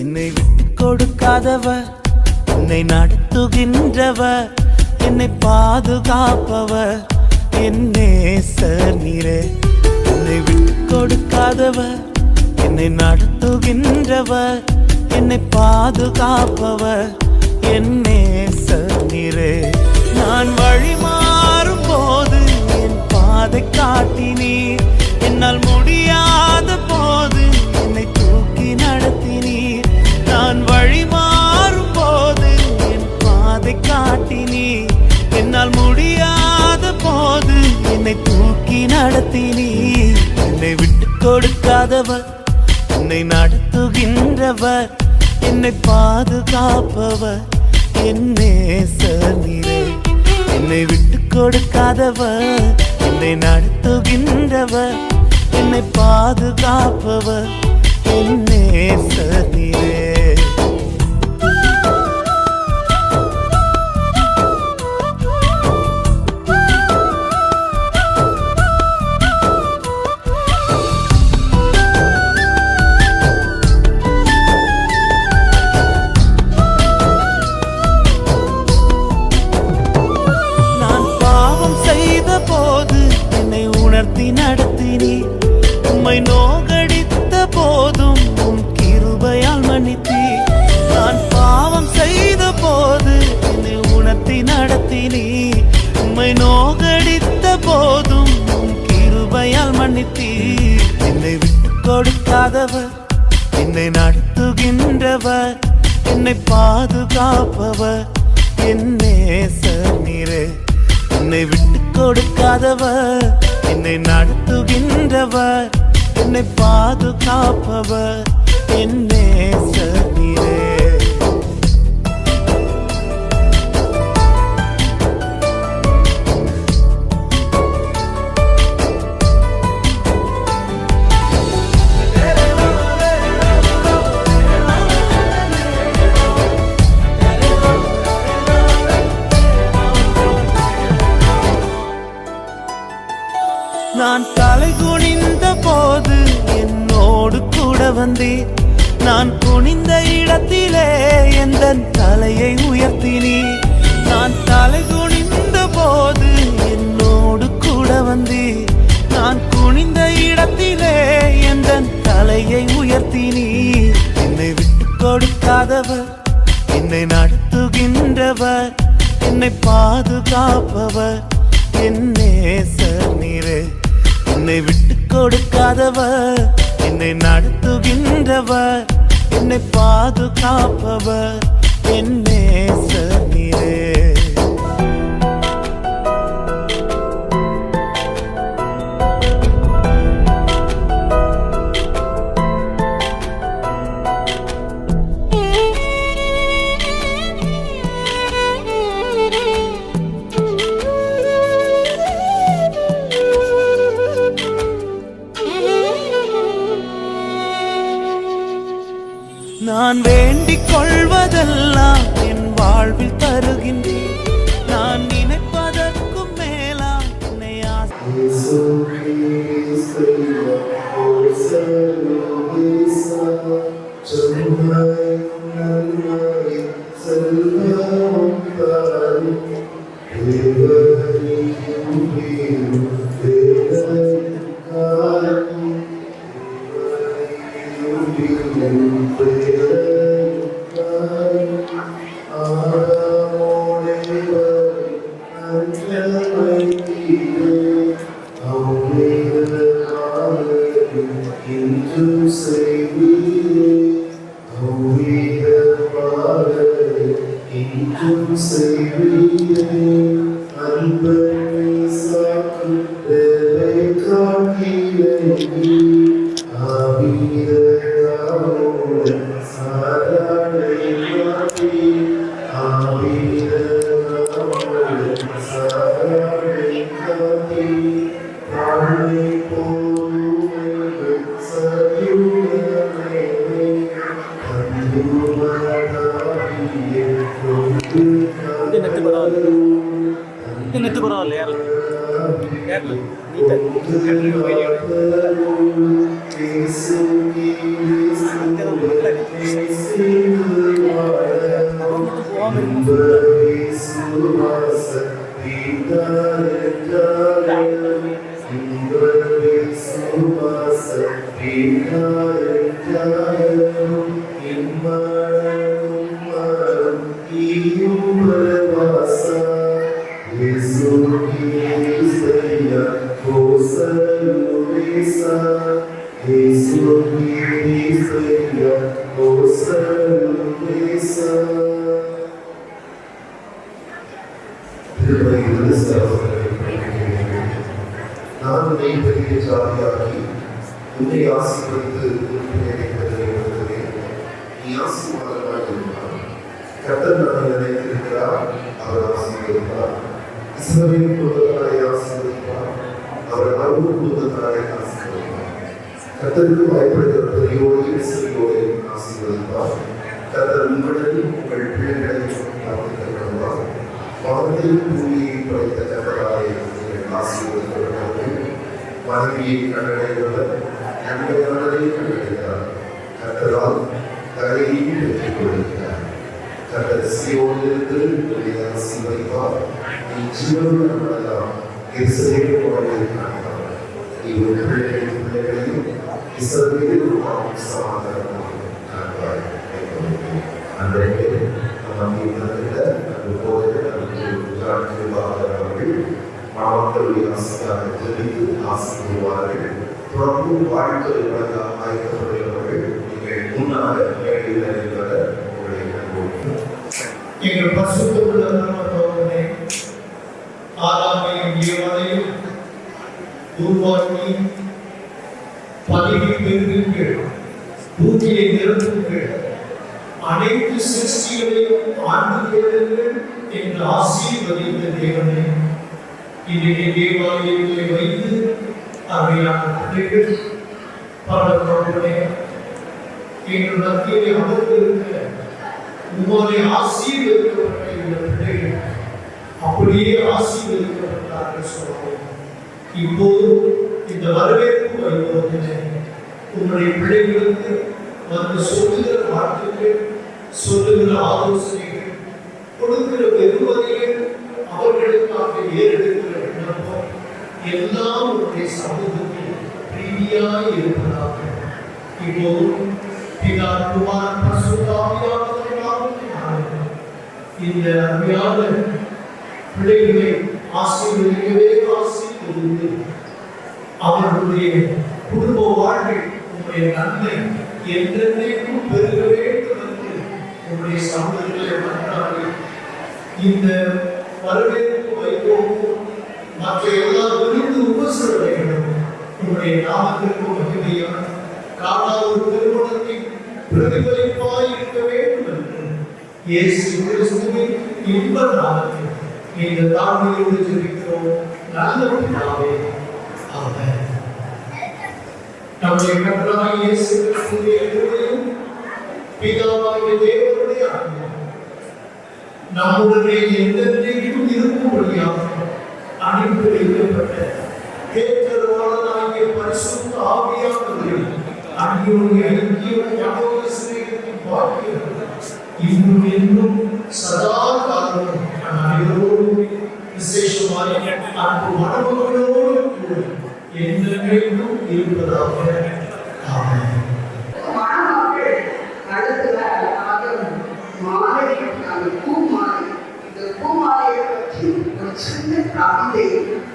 என்னை விட்டு கொடுக்காதவர், என்னை நடத்துகின்றவர், என்னை பாதுகாப்பவர் என் நேசர் நீரே. என்னை விட்டு கொடுக்காதவர், என்னை நடத்துகின்றவர், என்னை பாதுகாப்பவர் என் நேசர் நீரே. நான் வழி மாறும் போது என் பாதை காட்டினீர், என்னால் முடியாத போது என்னை தூக்கி நடத்தினீர். நான் வழி மாறும் போது என் பாதை காட்டினீர், என்னால் முடியாத போது என்னை தூக்கி நடத்தினீர். என்னை விட்டு கொடுக்காதவர், என்னை நடத்துகின்றவர், என்னை பாதுகாப்பவர் என் நேசர் நீரே. என்னை விட்டு கொடுக்காதவர், என்னை நடத்துகின்றவர், என்னை பாதுகாப்பவர் என் நேசர் நீரே. உணர்த்தி நடத்தினீர். உம்மை நோகடித்த போதும் உம் கிருபையால் மன்னித்தீர். நான் பாவம் செய்த போது என்னை உணர்த்தி நடத்தினீர். உம்மை நோகடித்த போதும் உம் கிருபையால் மன்னித்தீர். என்னை விட்டு கொடுக்காதவர், என்னை நடத்துகின்றவர், என்னை பாதுகாப்பவர் என் நேசர் நீரே. என்னை விட்டு கொடுக்காதவர், என்னை நடத்துகின்றவர், என்னை பாதுகாப்பவர் என் நேசர் நீரே. நான் தலை குனிந்த போது என்னோடு கூட வந்தீர். நான் குனிந்த இடத்திலே எந்த தலையை உயர்த்தினீர். நான் தலை குனிந்த போது என்னோடு கூட வந்தீர். நான் குனிந்த இடத்திலே எந்த தலையை உயர்த்தினீர். என்னை விட்டு கொடுக்காதவர், என்னை நடத்துகின்றவர், என்னை பாதுகாப்பவர் என் நேசர் நீரே. என்னை விட்டு கொடுக்காதவர், என்னை நடத்துகின்றவர், என்னை பாதுகாப்பவர் என் நேசர் நீரே. நான் வேண்டிக் கொள்வதெல்லாம் என் வாழ்வில் தருகின்றேன். நான் நினைப்பதற்கும் மேலாம் என்னை கர்த்தருக்கு பயப்படுகிற பெரியோரையும் சிறியோரையும் ஆசீர்வதிப்பார். கர்த்தர் உங்களையும் உங்கள் பிள்ளைகளையும் காத்துக்கொள்வார். வானத்தையும் பூமியையும் படைத்த கர்த்தராலே நீங்கள் ஆசீர்வதிக்கப்பட்டவர்கள். மனைவியை கண்டடைந்தவர் நன்மையானதை கண்டடைகிறார். கர்த்தரால் தகையையும் பெற்றுக் கொள்கிறார். கர்த்தர் சீயோனிலிருந்து உங்களை ஆசீர்வதிப்பார். நீ ஜீவனுள்ள எருசலேமின் வாழ்வை காண்பார். இவருடைய பிள்ளைகளையும் இஸ்ரவேலும் சமாதானம் காண்பார். அன்றைக்கு நம்மை உணர்ந்த மாவட்டங்களுடைய ஆசையாக தெரிவித்து ஆசைப்படுவார்கள். தொடர்ந்து வாழ்க்கை வழங்க ஆயத்தப்படுகிறவர்கள் நீங்கள் முன்னாக மேடையில் இருக்கிற உங்களுடைய நண்பர்கள். எங்கள் பரிசுத்தமுள்ள நாமத்தோடே ஆதாமையும் ஏவாளையும் உருவாக்கி பதவி பெறுவீர்கள், பூமியை நிரப்புங்கள், அனைத்து சிருஷ்டிகளையும் ஆண்டு கொள்ளுங்கள் என்று ஆசீர்வதித்த தேவனே, இன்றைக்கு தேவாலயத்தை வைத்து அவையான பிள்ளைகள் பரவர்களே எங்கள் மத்தியிலே அமர்ந்திருக்க உம்மாலே ஆசீர்வதிக்கப்பட்ட இந்த பிள்ளைகள் அப்படியே ஆசீர்வதிக்கப்பட்டார்கள் சொல்லுவோம். இப்போது இந்த வரவேற்பு வைபவத்திலே உங்களுடைய பிள்ளைகளுக்கு வந்து சொல்லுகிற வார்த்தைகள், சொல்லுகிற ஆலோசனைகள், கொடுக்கிற வெகுமதிகள், அவர்களுக்காக ஏறெடுக்கிற விண்ணப்பம் எல்லாம் உங்களுடைய சமூகத்தில் பிரீதியாய் இருப்பதாக இப்போது பிதா குமாரன் பரிசுத்த ஆவியானவரால் இந்த அருமையான பிள்ளைகளை ஆசீர்வதிக்கவே ஆசீர்வதித்து அவர்களுடைய குடும்ப வாழ்வில் உங்களுடைய நன்மை என்றென்றைக்கும் பெருக வேண்டும் என்று உங்களுடைய சமூகங்களை மன்றாடி இந்த வரவேற்பு வைப்போம் மற்ற எல்லா விருந்து உபசரணைகளும் உங்களுடைய நாமத்திற்கு மகிமையான காணாத திருமணத்தின் பிரதிபலிப்பாய் இருக்க வேண்டும் என்று இயேசு கிறிஸ்துவின் இன்ப நாமத்தில் இந்த தாழ்மையோடு ஜெபிக்கிறோம் நல்ல பிதாவே, ஆமென். நம்முடைய கர்த்தராகிய இயேசு கிறிஸ்துவின் கிருபையும் பிதாவாகிய தேவனுடைய அன்பும் நம்முடனே என்றென்றைக்கும் இருக்கும்படியாக அனுப்பி வைக்கப்பட்ட தேற்றரவாளனாகிய பரிசுத்த ஆவியானவரின் அன்பினுடைய ஐக்கியம் ஞாபக சிநேகத்தின் பாக்கியம் இன்னும் இன்னும் சதா காலமும் அனைவரோடும் விசேஷமாக அன்பு மனமகளோடு கூட என்றென்றைக்கும் இருப்பதாக. ஆமென். மாணவர்கள் அடுத்ததாக மாலை பூமாலை, இந்த பூமாலையை பற்றி ஒரு சின்ன கவிதை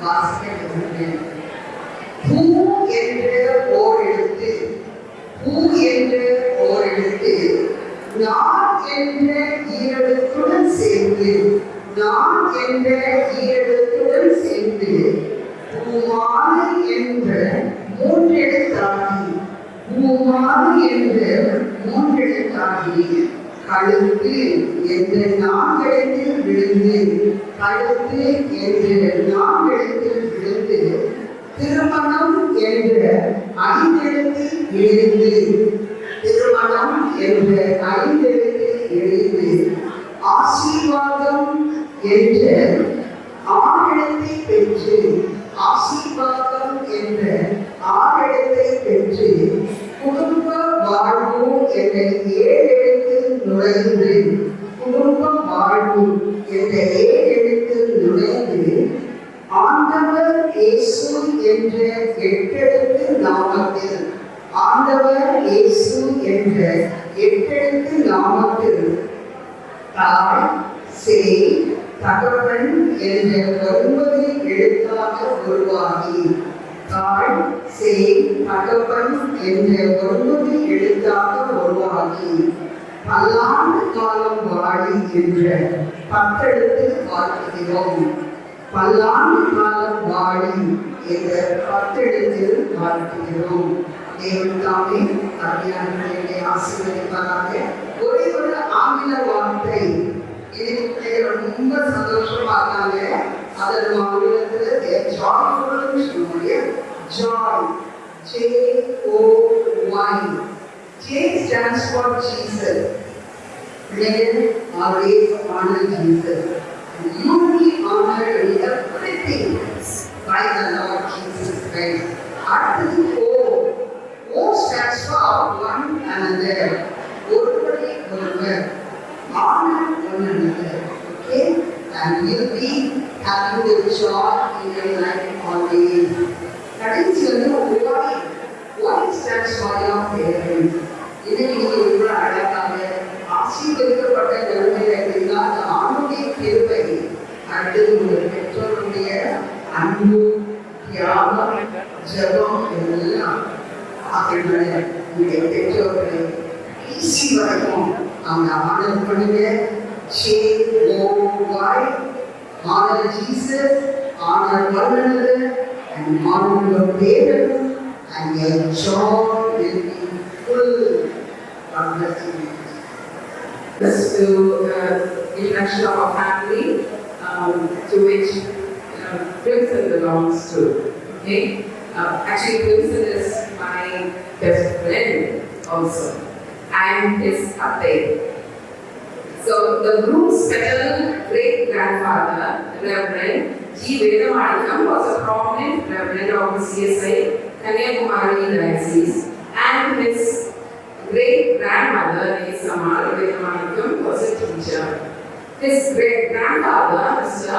வாசிக்க விரும்புகிறேன். பூ என்ற ஓர் எழுத்து, பூ என்ற ஓர் எழுத்து நான் என்ற ஈரெழுத்துடன் சேர்ந்து, நான் என்ற ஈரெழுத்துடன் சேர்ந்து பூமாலை என்ற மூன்றெழுத்தாகி, பூமாலை என்ற மூன்றெழுத்தாகி கழுத்து என்ற நான்கெழுத்தில் விழுந்து, கழுத்து என்ற நான்கெழுத்தில் விழுந்து திருமணம் என்ற ஐந்தெழுத்தில் எழுந்து, திருமணம் என்ற ஐந்தெழுத்தில் எழுந்து ஆசீர்வாதம் என்ற ஆறெழுத்தை பெற்று, ஆசீர்வாதம் என்ற ஆறெழுத்தை பெற்று குடும்ப வாழ்வு என்ற ஏழெழுத்தில் நுழைந்து, குடும்ப வாழ்வு என்ற ஏழெழுத்தில் நுழைந்து ஆண்டவர் இயேசு என்ற எட்டெழுத்து நாமத்தில், ஆண்டவர் இயேசு என்ற எட்டெழுத்து நாமத்தில் தாய், சேய், தகப்பன் என்ற 9 எழுத்தாக உருவாகி, தாய், சேய், தகப்பன் என்ற 9 எழுத்தாக உருவாகி பல்லாண்டு காலம் வாழி என்ற 10 எழுத்தில் வாழ்த்துகிறோம். பல்லாண்டு காலம் வாழி என்ற 10 எழுத்தில் வாழ்த்துகிறோம். தேவன் தாமே அருமையானவர்களை ஆசீர்வதிப்பாராக. ஒரே ஒரு ஆங்கில வார்த்தை இது ரொம்ப சந்தோஷமா இருக்காங்க. அதன் ஆங்கிலத்தில் ஜாய்ஃபுல் சொல்லுவாங்க. Joy, J-O-Y. J stands for Jesus. Men always honor Jesus. You will be honored in everything by the Lord Jesus Christ. அடுத்தது O stands for one another. ஒருவரை ஒருவர், honor one another. Okay? And you'll be having the joy in your life always. கடைசி வந்து ஜபம் எல்லாம் அப்படின்னால உங்களுடைய பெற்றோர்களை ஈஸி வரைக்கும் அவங்க ஆனர் பண்ணுங்க. honor Jesus, honor one another, and honor your parents, and your joy will be full. God bless you. This to introduction of our family, to which Crimson belongs to. Okay, actually Crimson is my best friend also. I am his update. So the groom's paternal great grandfather, Reverend G. Vedamanikam, was a prominent Reverend of the CSI Kanyakumari Diocese, and his great grandmother, Nesamar Vedamanikam, was a teacher. His great grandfather, Mr.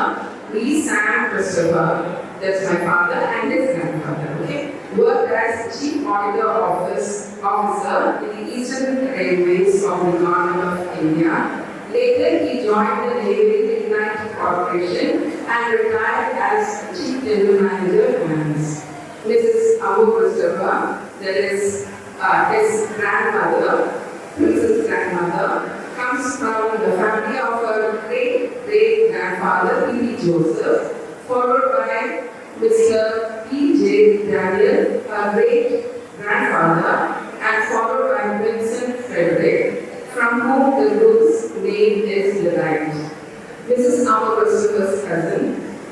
Lee Sam Christopher, that's my father and his grandfather, okay, worked as Chief Auditor Officer in the Eastern Railways of the Government of India. Later, he joined the Navy Lignite Corporation and retired as Chief General Manager of Finance. Mrs. Abu Christopher, that is his grandmother, Princess grandmother, comes from the family of her great-great-grandfather, P.D. Joseph, followed by Mr. P.J. Daniel, her great-grandfather, and followed by Vincent Frederick, from whom the group's name is derived. Mrs. Amma Christopher's cousin,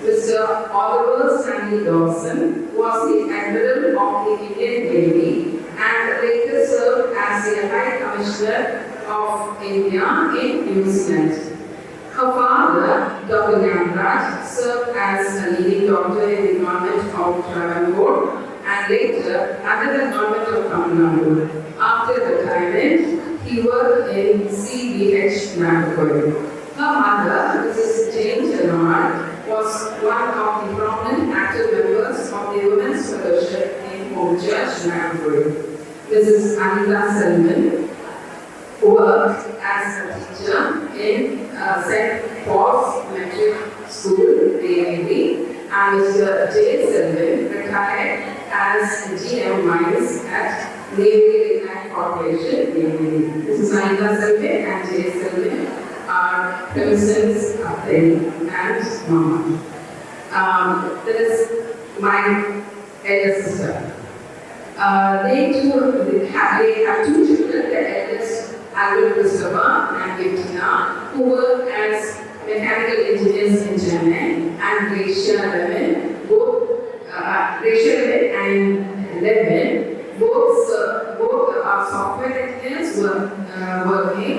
Mr. Oliver Stanley Dawson, was the Admiral of the Indian Navy and later served as the High Commissioner of India in New Zealand. Her father, Dr. Gyanraj, served as a leading doctor in the government of Travancore and later under the government of Tamil Nadu. After retirement, he worked in CBH Nagpur. Her mother, Mrs. Jane Chalmar, was one of the prominent active members of the Women's Fellowship in Home Church Nagpur. Mrs. Anita Selman worked as a teacher in St. Paul's Metric School, DAV, and Mr. J. Selman retired as GM Mines at Navy Lignite Corporation, DAV. Mrs. Anita Selman and J. Selman are Crimson's and Mama. This is my elder sister. They have two children, the eldest Albert Christopher and Victina, who work as mechanical engineers in Chennai, and Rachel Levin, and Levin, both are software engineers working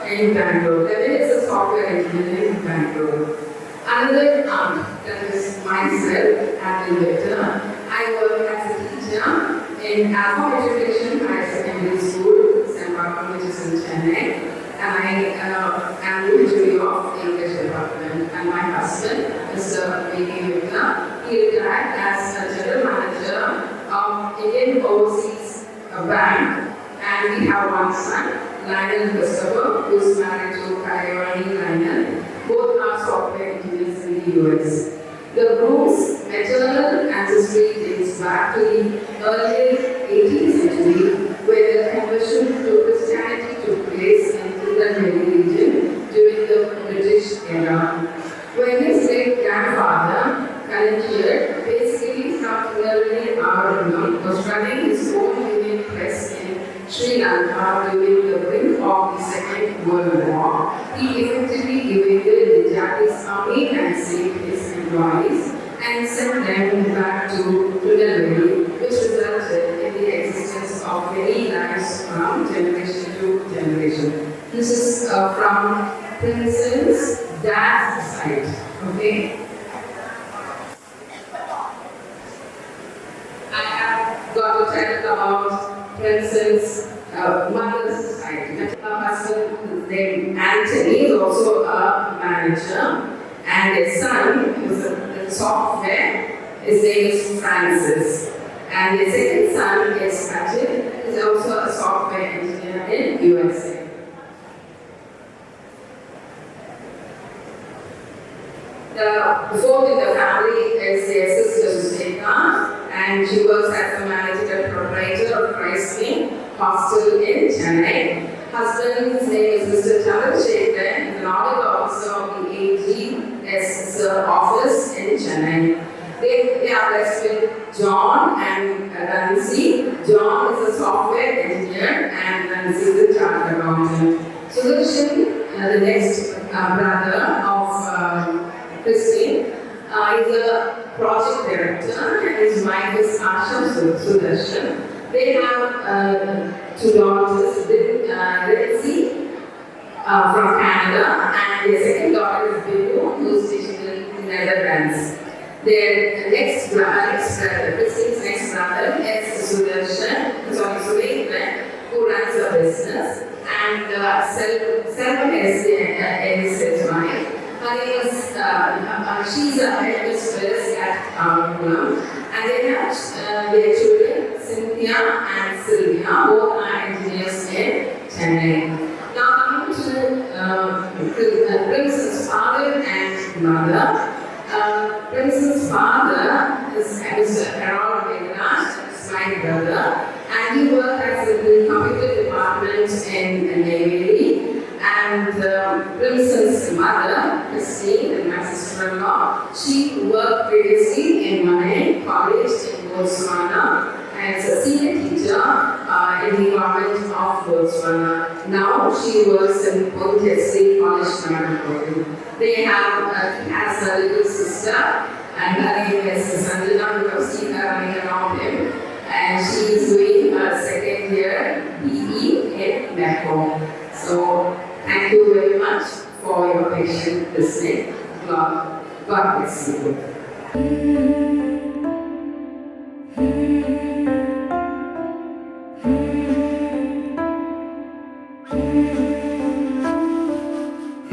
in Bangalore. Levin is a software engineer in Bangalore. Another aunt, that is myself, Adelaide. I work as a teacher in Alpha Education Higher Secondary School, St. Barbara, which is in Chennai, and I am the Jury of English Department. And my husband, Mr. V.K. Victor, he retired as a General Manager of Indian Overseas Bank, and we have one son, Lionel Christopher, who is married to Kayavani Lionel. Both are software engineers in the US. The group's maternal ancestry dates back to the early 18th century, where the conversion to Christianity took place in the Tirunelveli region during the British era. When his great-grandfather, Kalanchir, basically from Tirunelveli Aravannam, was running his own union press in Sri Lanka during the brink of the Second World War, he effectively evaded the Japanese army and saved his employees and sent them back to Tirunelveli, which resulted in the existence of many lives from generation to generation. This is from Crimson's dad's side. Okay. I have got to tell about Crimson's mother's side. Her husband, his name Anthony, is also a manager, and his son is in software. His name is Francis, and his second son is Patrick, is also a software engineer in USA. The fourth in the family is their sister Suseka, and and she works as a manager and proprietor of Christ King Hostel in Chennai. Husband's name is Mr. Chandrasekharan, he's an audit officer of the AG's office in Chennai. They are blessed with John and Nancy. John is a software engineer and Nancy is a chartered accountant. Sudarshan, the next brother of Christine, is a project director and his wife is Asha Sudarshan. They have 2 daughters, Lindsay from Canada, and their second daughter is Bibu, who is stationed in Netherlands. Their next brother, Christine's next brother is Sudarshan, who runs a business, and Selva is his wife. Her name is, she's a headmistress at Pulam, and they have their children, Cynthia and Sylvia, both are engineers in Chennai. Now coming to Prince's father and mother. Prince's father is Mr. Harold Venkanath, his my brother, and he worked as in the computer department in Neyveli. And Prince's mother, Christine, and my sister-in-law, she worked previously in Mane College in Botswana as a senior teacher in the government of Botswana. Now she works in Pontiac College, Manipur. They has a little sister, and her name is Sanjana. You have seen her running around him, and she is doing her second year BE in Mecco. So thank you very much for your patient listening. God bless you.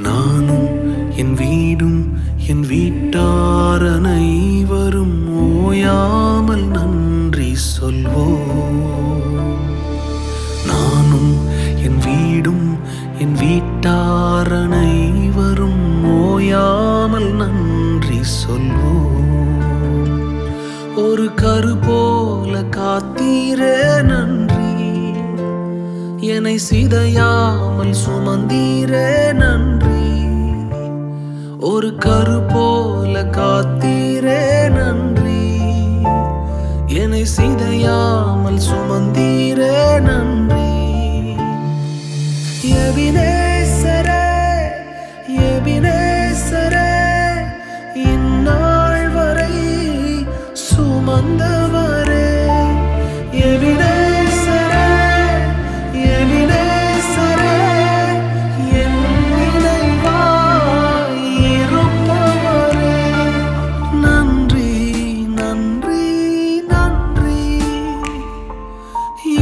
நானும் என் வீடும் என் வீட்டார் அனைவரும் ஓயாமல் நன்றி சொல்வோம். நானும் என் வீடும் என் வீட்டார் அனைவரும் ஓயாமல் நன்றி சொல்வோம். ஒரு கரு போல காத்தீரே நன்றி, என்னை சிதையாமல் சுமந்தீரே நன்றி. ஒரு கரு போல காத்தீரே நன்றி, என்னை சிதையாமல் சுமந்தீரே நன்றி. எபினேசரே எபினேசரே, இந்நாள் வரை சுமந்தவரே. எபினேசரே எபினேசரே, என் நினைவாய் இருப்பவரே. நன்றி நன்றி நன்றி,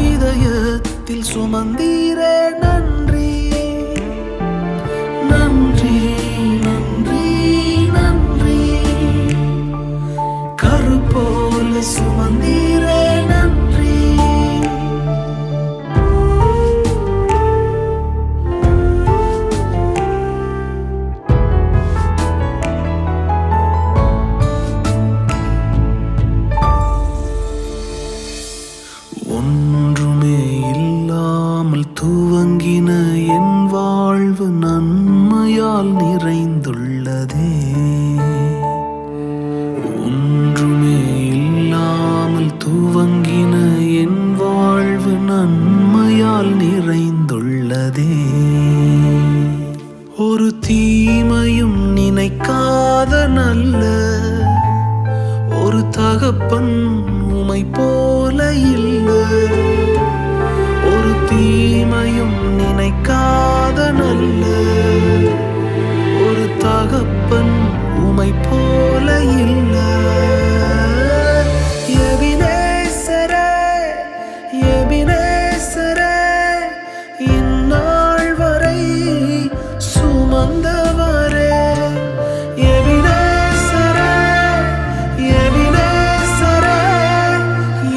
இதயத்தில் சுமந்தீரே நன்றி. நன்றி நன்றி நன்றி, கரு போல சுமந்தீரே நன்றி. ஒன்றுமே இல்லாமல் துவங்கின என் வாழ்வு நன்மையால் நிறைந்துள்ளதே. ஒன்றுமே இல்லாமல் துவங்கின என் வாழ்வு நன்மையால் நிறைந்துள்ளதே. ஒரு தீமையும் நினைக்காத நல்ல ஒரு தகப்பன் உமை போல இல்லை. ஒரு தீமையும் நினைக்காத நல்ல ஒரு தகப்பன் உமை போல இல்லை. எபினேசரே எபினேசரே, இந்நாள் வரை சுமந்தவரே. எபினேசரே எபினேசரே,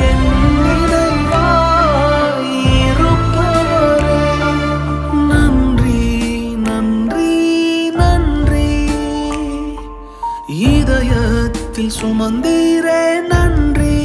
என் நினைவாய் இருப்பவரே. நன்றி நன்றி நன்றி, இதயத்தில் சுமந்தீரே நன்றி.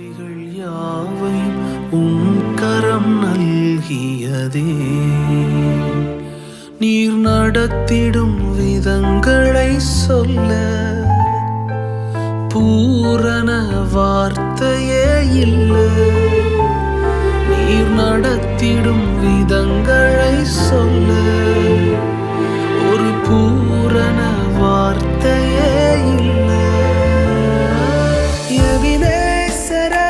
அவைகள் யாவையும் உம் கரம் நல்கியதே. நீர் நடத்திடும் விதங்களை சொல்ல பூரண வார்த்தையே இல்லை. நீர் நடத்திடும் விதங்களை சொல்ல ஒரு பூரண வார்த்தையே இல்லை. எபினேசரே,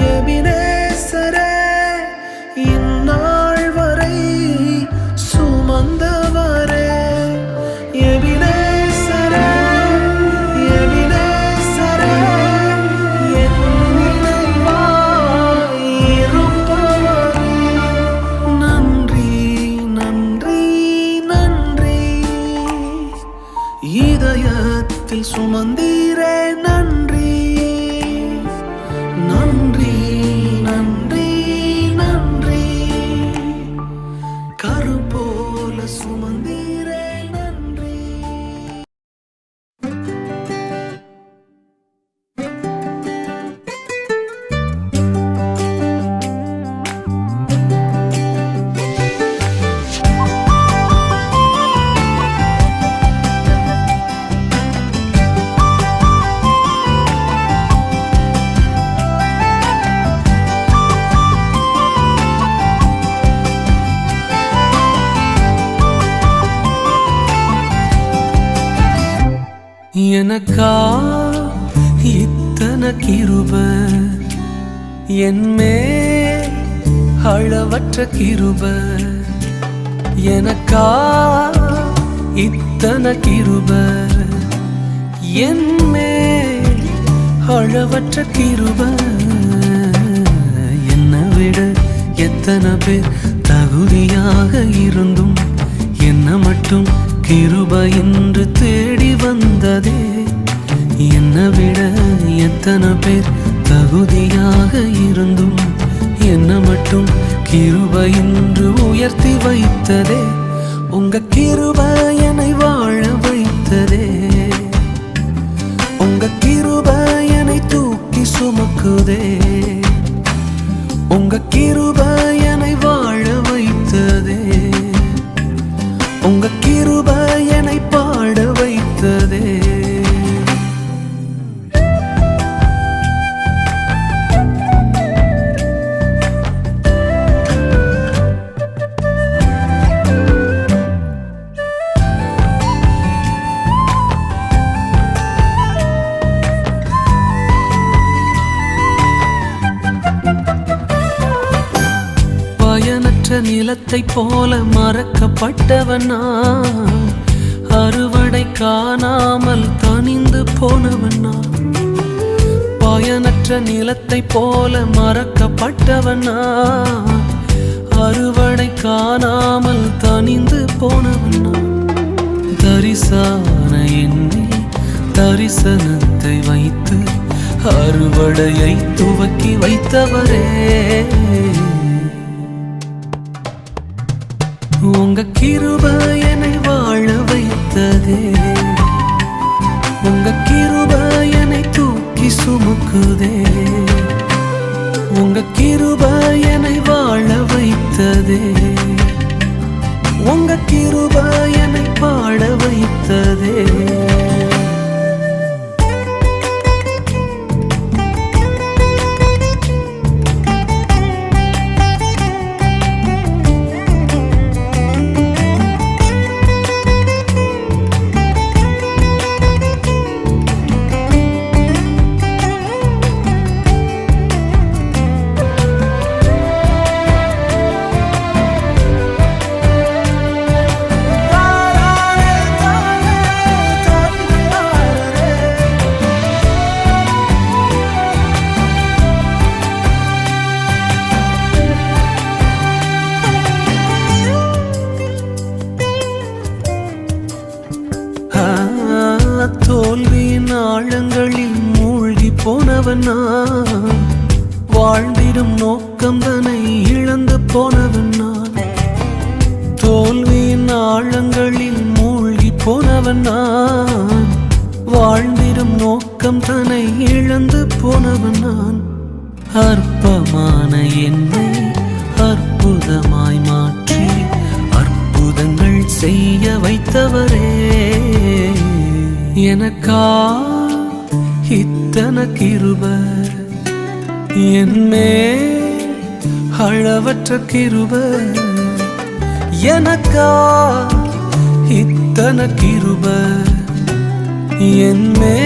எபினேசரே, இந்நாள் வரை சுமந்தவரே. எபினேசரே, எபினேசரே, என் நினைவாய் இருப்பவரே. நன்றி, நன்றி, நன்றி. இதயத்தில் சுமந்தீரே நன்றி. நன்றி, நன்றி, நன்றி. கரு போல சுமந்தீரே நன்றி. எனக்கா இத்தனை கிருப, என்மே அளவற்ற கிருப. எனக்கா இத்தனை கிருப, என்மே அளவற்ற கிருப. என்னை விட எத்தனை பேர் தகுதியாக இருந்தும் என்ன மட்டும் கிருப என்று தேடி வந்ததே. என்னை விட எத்தனை பேர் தகுதியாக இருந்தும் என்ன மட்டும் கிருப என்று உயர்த்தி வைத்ததே. உங்க கிருப என்னை வாழ வைத்ததே. உங்க கிருப என்னை தூக்கி சுமக்குதே. உங்க கிருப என்னை வாழ வைத்ததே. உங்க கிருப என்னை பாட வைத்ததே. பயனற்ற நிலத்தை போல மறக்கப்பட்டவனா, அறுவடை காணாமல் தனிந்து போனவனா. பயனற்ற நிலத்தை போல மறக்கப்பட்டவனா, அறுவடை காணாமல் தனிந்து போனவனா. தரிசான எண்ணில் தரிசனத்தை வைத்து அறுவடையை துவக்கி வைத்தவரே. உங்க கிருப என்னை வாழ வைத்ததே. உங்க கிருப என்னை தூக்கி சுமக்குதே. உங்க கிருப என்னை வாழ வைத்ததே. உங்க கிருப என்னை பாட வைத்ததே. தோல்வியின் ஆழங்களில் மூழ்கி போனவனா, வாழ்ந்திடும் நோக்கம் தன்னை இழந்து போனவனா. தோல்வியின் ஆழங்களில் மூழ்கி போனவனா, வாழ்ந்திடும் எண்ணம் நோக்கம் தன்னை இழந்து போனவன் நான். அற்பமான என்னை அற்புதமாய் மாற்றி அற்புதங்கள் செய்ய வைத்தவரே. எனக்கா இத்தனை கிருபை, என்மே அளவற்ற கிருபை. எனக்கா இத்தனை கிருபை, என்மே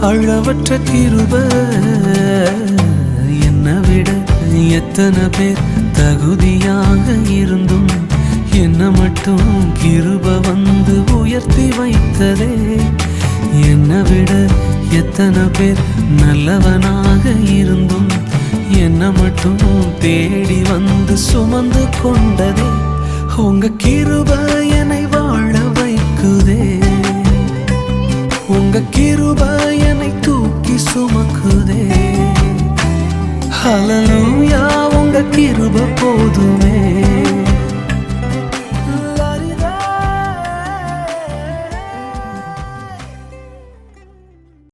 அளவற்ற கிருபை. என்னை விட எத்தனை பேர் தகுதியாக இருந்தும் என்ன மட்டும் கிருபை வந்து உயர்த்தி வைத்ததே. என்னை விட எத்தனை பேர் நல்லவனாக இருந்தும் என்ன மட்டும் தேடி வந்து சுமந்து கொண்டதே. உங்க கிருபை என்னை வாழ வைக்குதே. உங்க கிருபை என்னை தூக்கி சுமக்குதே. ஹல்லேலூயா, உங்க கிருபை போதுமே.